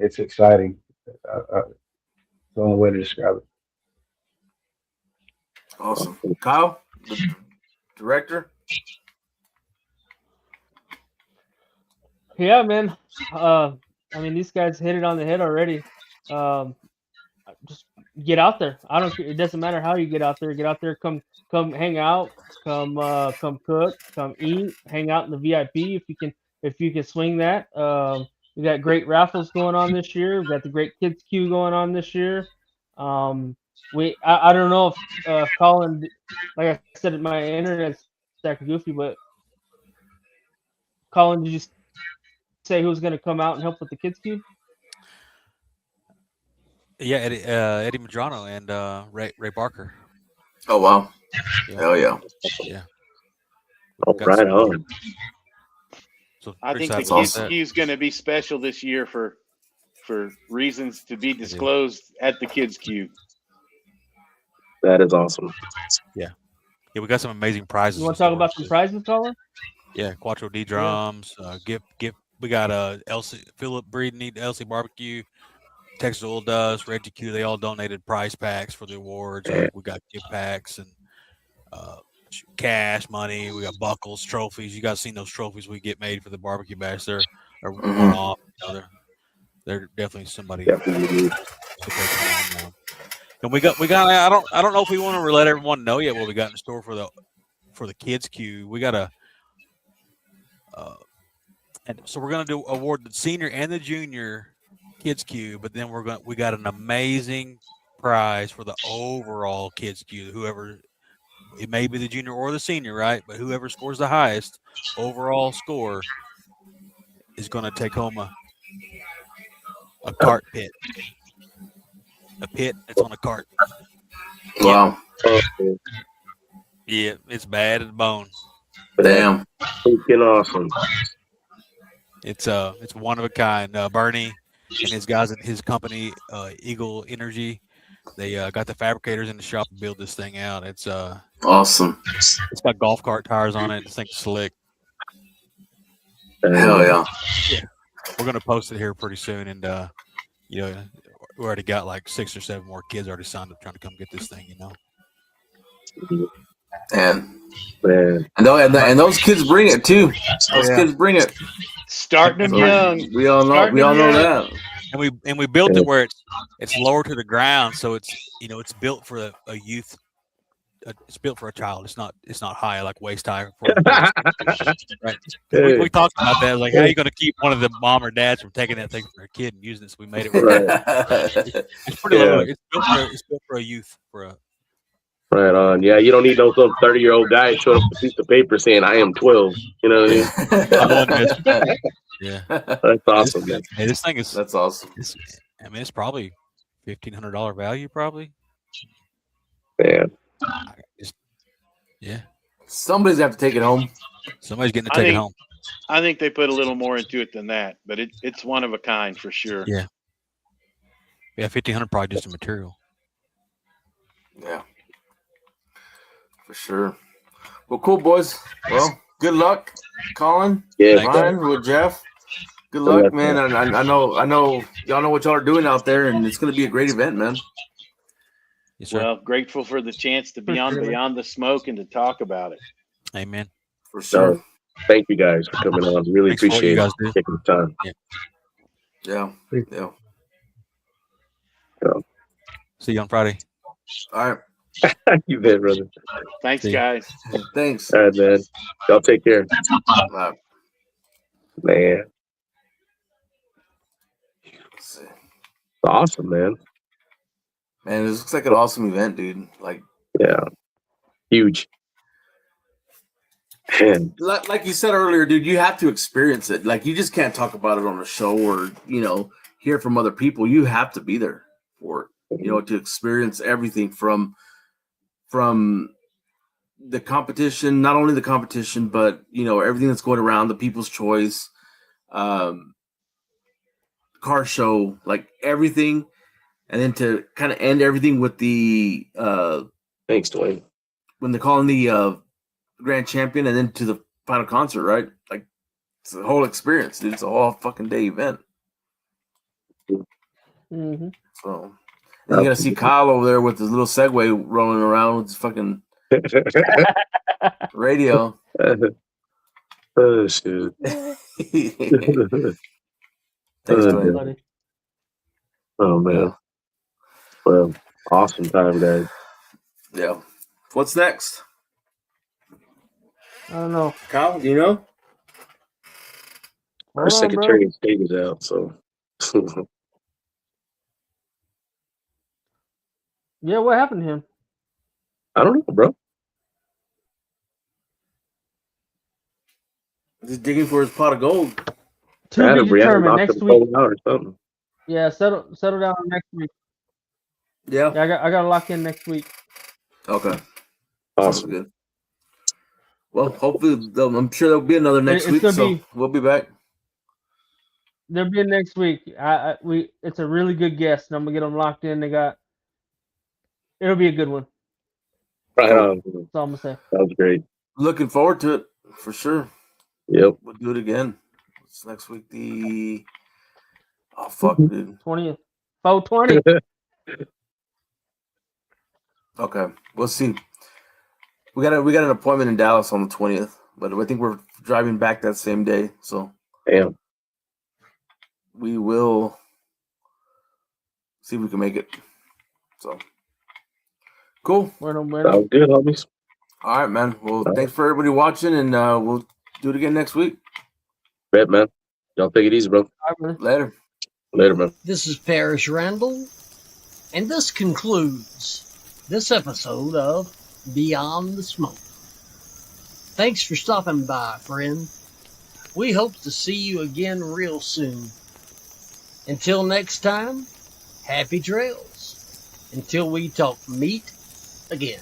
it's exciting. It's the only way to describe it. Awesome. Kyle, the director. Yeah, man. I mean, these guys hit it on the head already. Just get out there. I don't care. It doesn't matter how you get out there. Get out there. Come hang out. Come cook. Come eat. Hang out in the VIP if you can swing that. We got great raffles going on this year. We got the great kids queue going on this year. I don't know if Colin, like I said, my internet's stacked goofy, but Colin, did you say who's going to come out and help with the kids queue? Yeah, Eddie Madrano and Ray Barker. Oh wow! Yeah. Hell yeah! Yeah. Oh, Got right some, on. So I pretty think the excited about kids that. queue is going to be special this year for reasons to be disclosed at the kids queue. That is awesome. Yeah, we got some amazing prizes. You want in to talk store, about some too. prizes, Colin? Yeah, Quattro D drums. Gift. We got Philip Breeden Eat Elsie Barbecue, Texas Oil Dust, Reggie Q. They all donated prize packs for the awards. We got gift packs and cash money. We got buckles, trophies. You guys seen those trophies we get made for the barbecue bash? They're one off. They're definitely somebody. Definitely. And we got. I don't know if we want to let everyone know yet what we got in store for the kids queue. We got and so we're gonna do award the senior and the junior kids queue, but then we got an amazing prize for the overall kids queue. Whoever, it may be the junior or the senior, right? But whoever scores the highest overall score is going to take home a cart pit. A pit that's on a cart. Wow. Yeah, it's bad as a bone. Damn. Freaking awesome. It's one of a kind. Bernie and his guys at his company, Eagle Energy, they got the fabricators in the shop to build this thing out. It's awesome. It's got golf cart tires on it. This thing's slick. Hell yeah. Yeah. We're gonna post it here pretty soon, and we already got like 6 or 7 more kids already signed up trying to come get this thing. And those kids bring it too. Those kids bring it. Starting them young. We all know that. And we built it where it's lower to the ground, so it's it's built for a youth. It's built for a child. It's not high, like waist high. Right. We talked about that. Like, how are you going to keep one of the mom or dads from taking that thing from their kid and using it? So we made it. It's pretty low. It's built for a youth. Right on. Yeah, you don't need no some 30-year-old guy showing up with a piece of paper saying I am 12. You know what I mean? Yeah. That's awesome, man. Hey, this thing is. That's awesome. It's probably $1,500 value, probably. Man. Yeah. Somebody's got to take it home. Somebody's getting to take it home. I think they put a little more into it than that, but it's one of a kind for sure. Yeah. Yeah, $1,500 probably just the material. Yeah. For sure. Well, cool, boys. Well, good luck, Colin. Yeah, Ryan, with Jeff. Good luck, man. And I know y'all know what y'all are doing out there, and it's going to be a great event, man. Yes, sir. Well, grateful for the chance to be on Beyond the Smoke and to talk about it. Amen. For sure. Thank you guys for coming on. Really appreciate you guys taking the time. Yeah. See you on Friday. All right. You bet, brother. Thanks, guys. Thanks. All right, man. Y'all take care. Right. Man. Awesome, man. Man, this looks like an awesome event, dude. Like, yeah. Huge. Man, Like you said earlier, dude, you have to experience it. Like you just can't talk about it on a show or hear from other people. You have to be there for it, to experience everything from the competition, not only the competition, but everything that's going around, the People's Choice, car show, like everything, and then to kind of end everything with the thanks, Dwayne. when they're calling the grand champion, and then to the final concert, right? Like it's the whole experience, dude. It's a whole fucking day event. Mm-hmm. So and you're gonna see Kyle over there with his little Segway rolling around with his fucking radio. Oh shit! Thanks, Oh, Dwayne. Buddy. Oh man. Yeah. Well, awesome time, guys. Yeah. What's next? I don't know. Kyle, do you know? Our Hold on, Secretary bro. of State is out, so Yeah, what happened to him? I don't know, bro. He's digging for his pot of gold. To be determined next week. Out or something. Yeah, settle down next week. Yeah. Yeah, I got to lock in next week. Okay. Sounds Awesome. good. Well, hopefully, I'm sure there'll be another next week, so we'll be back. There'll be a next week. It's a really good guest, and I'm gonna get them locked in. It'll be a good one. Right on. That's all I'm gonna say. That was great. Looking forward to it for sure. Yep. We'll do it again. It's next week. Dude. 20th. 420. Okay, we'll see. We got an appointment in Dallas on the 20th, but I think we're driving back that same day, so Damn. we will see if we can make it. So cool. Sounds good, homies. All right, man. Well, thanks for everybody watching, and we'll do it again next week. Bet, man. Y'all take it easy, bro. Later. Later, man. This is Parrish Randall, and this concludes this episode of Beyond the Smoke. Thanks for stopping by, friend. We hope to see you again real soon. Until next time, happy trails. Until we talk meat again.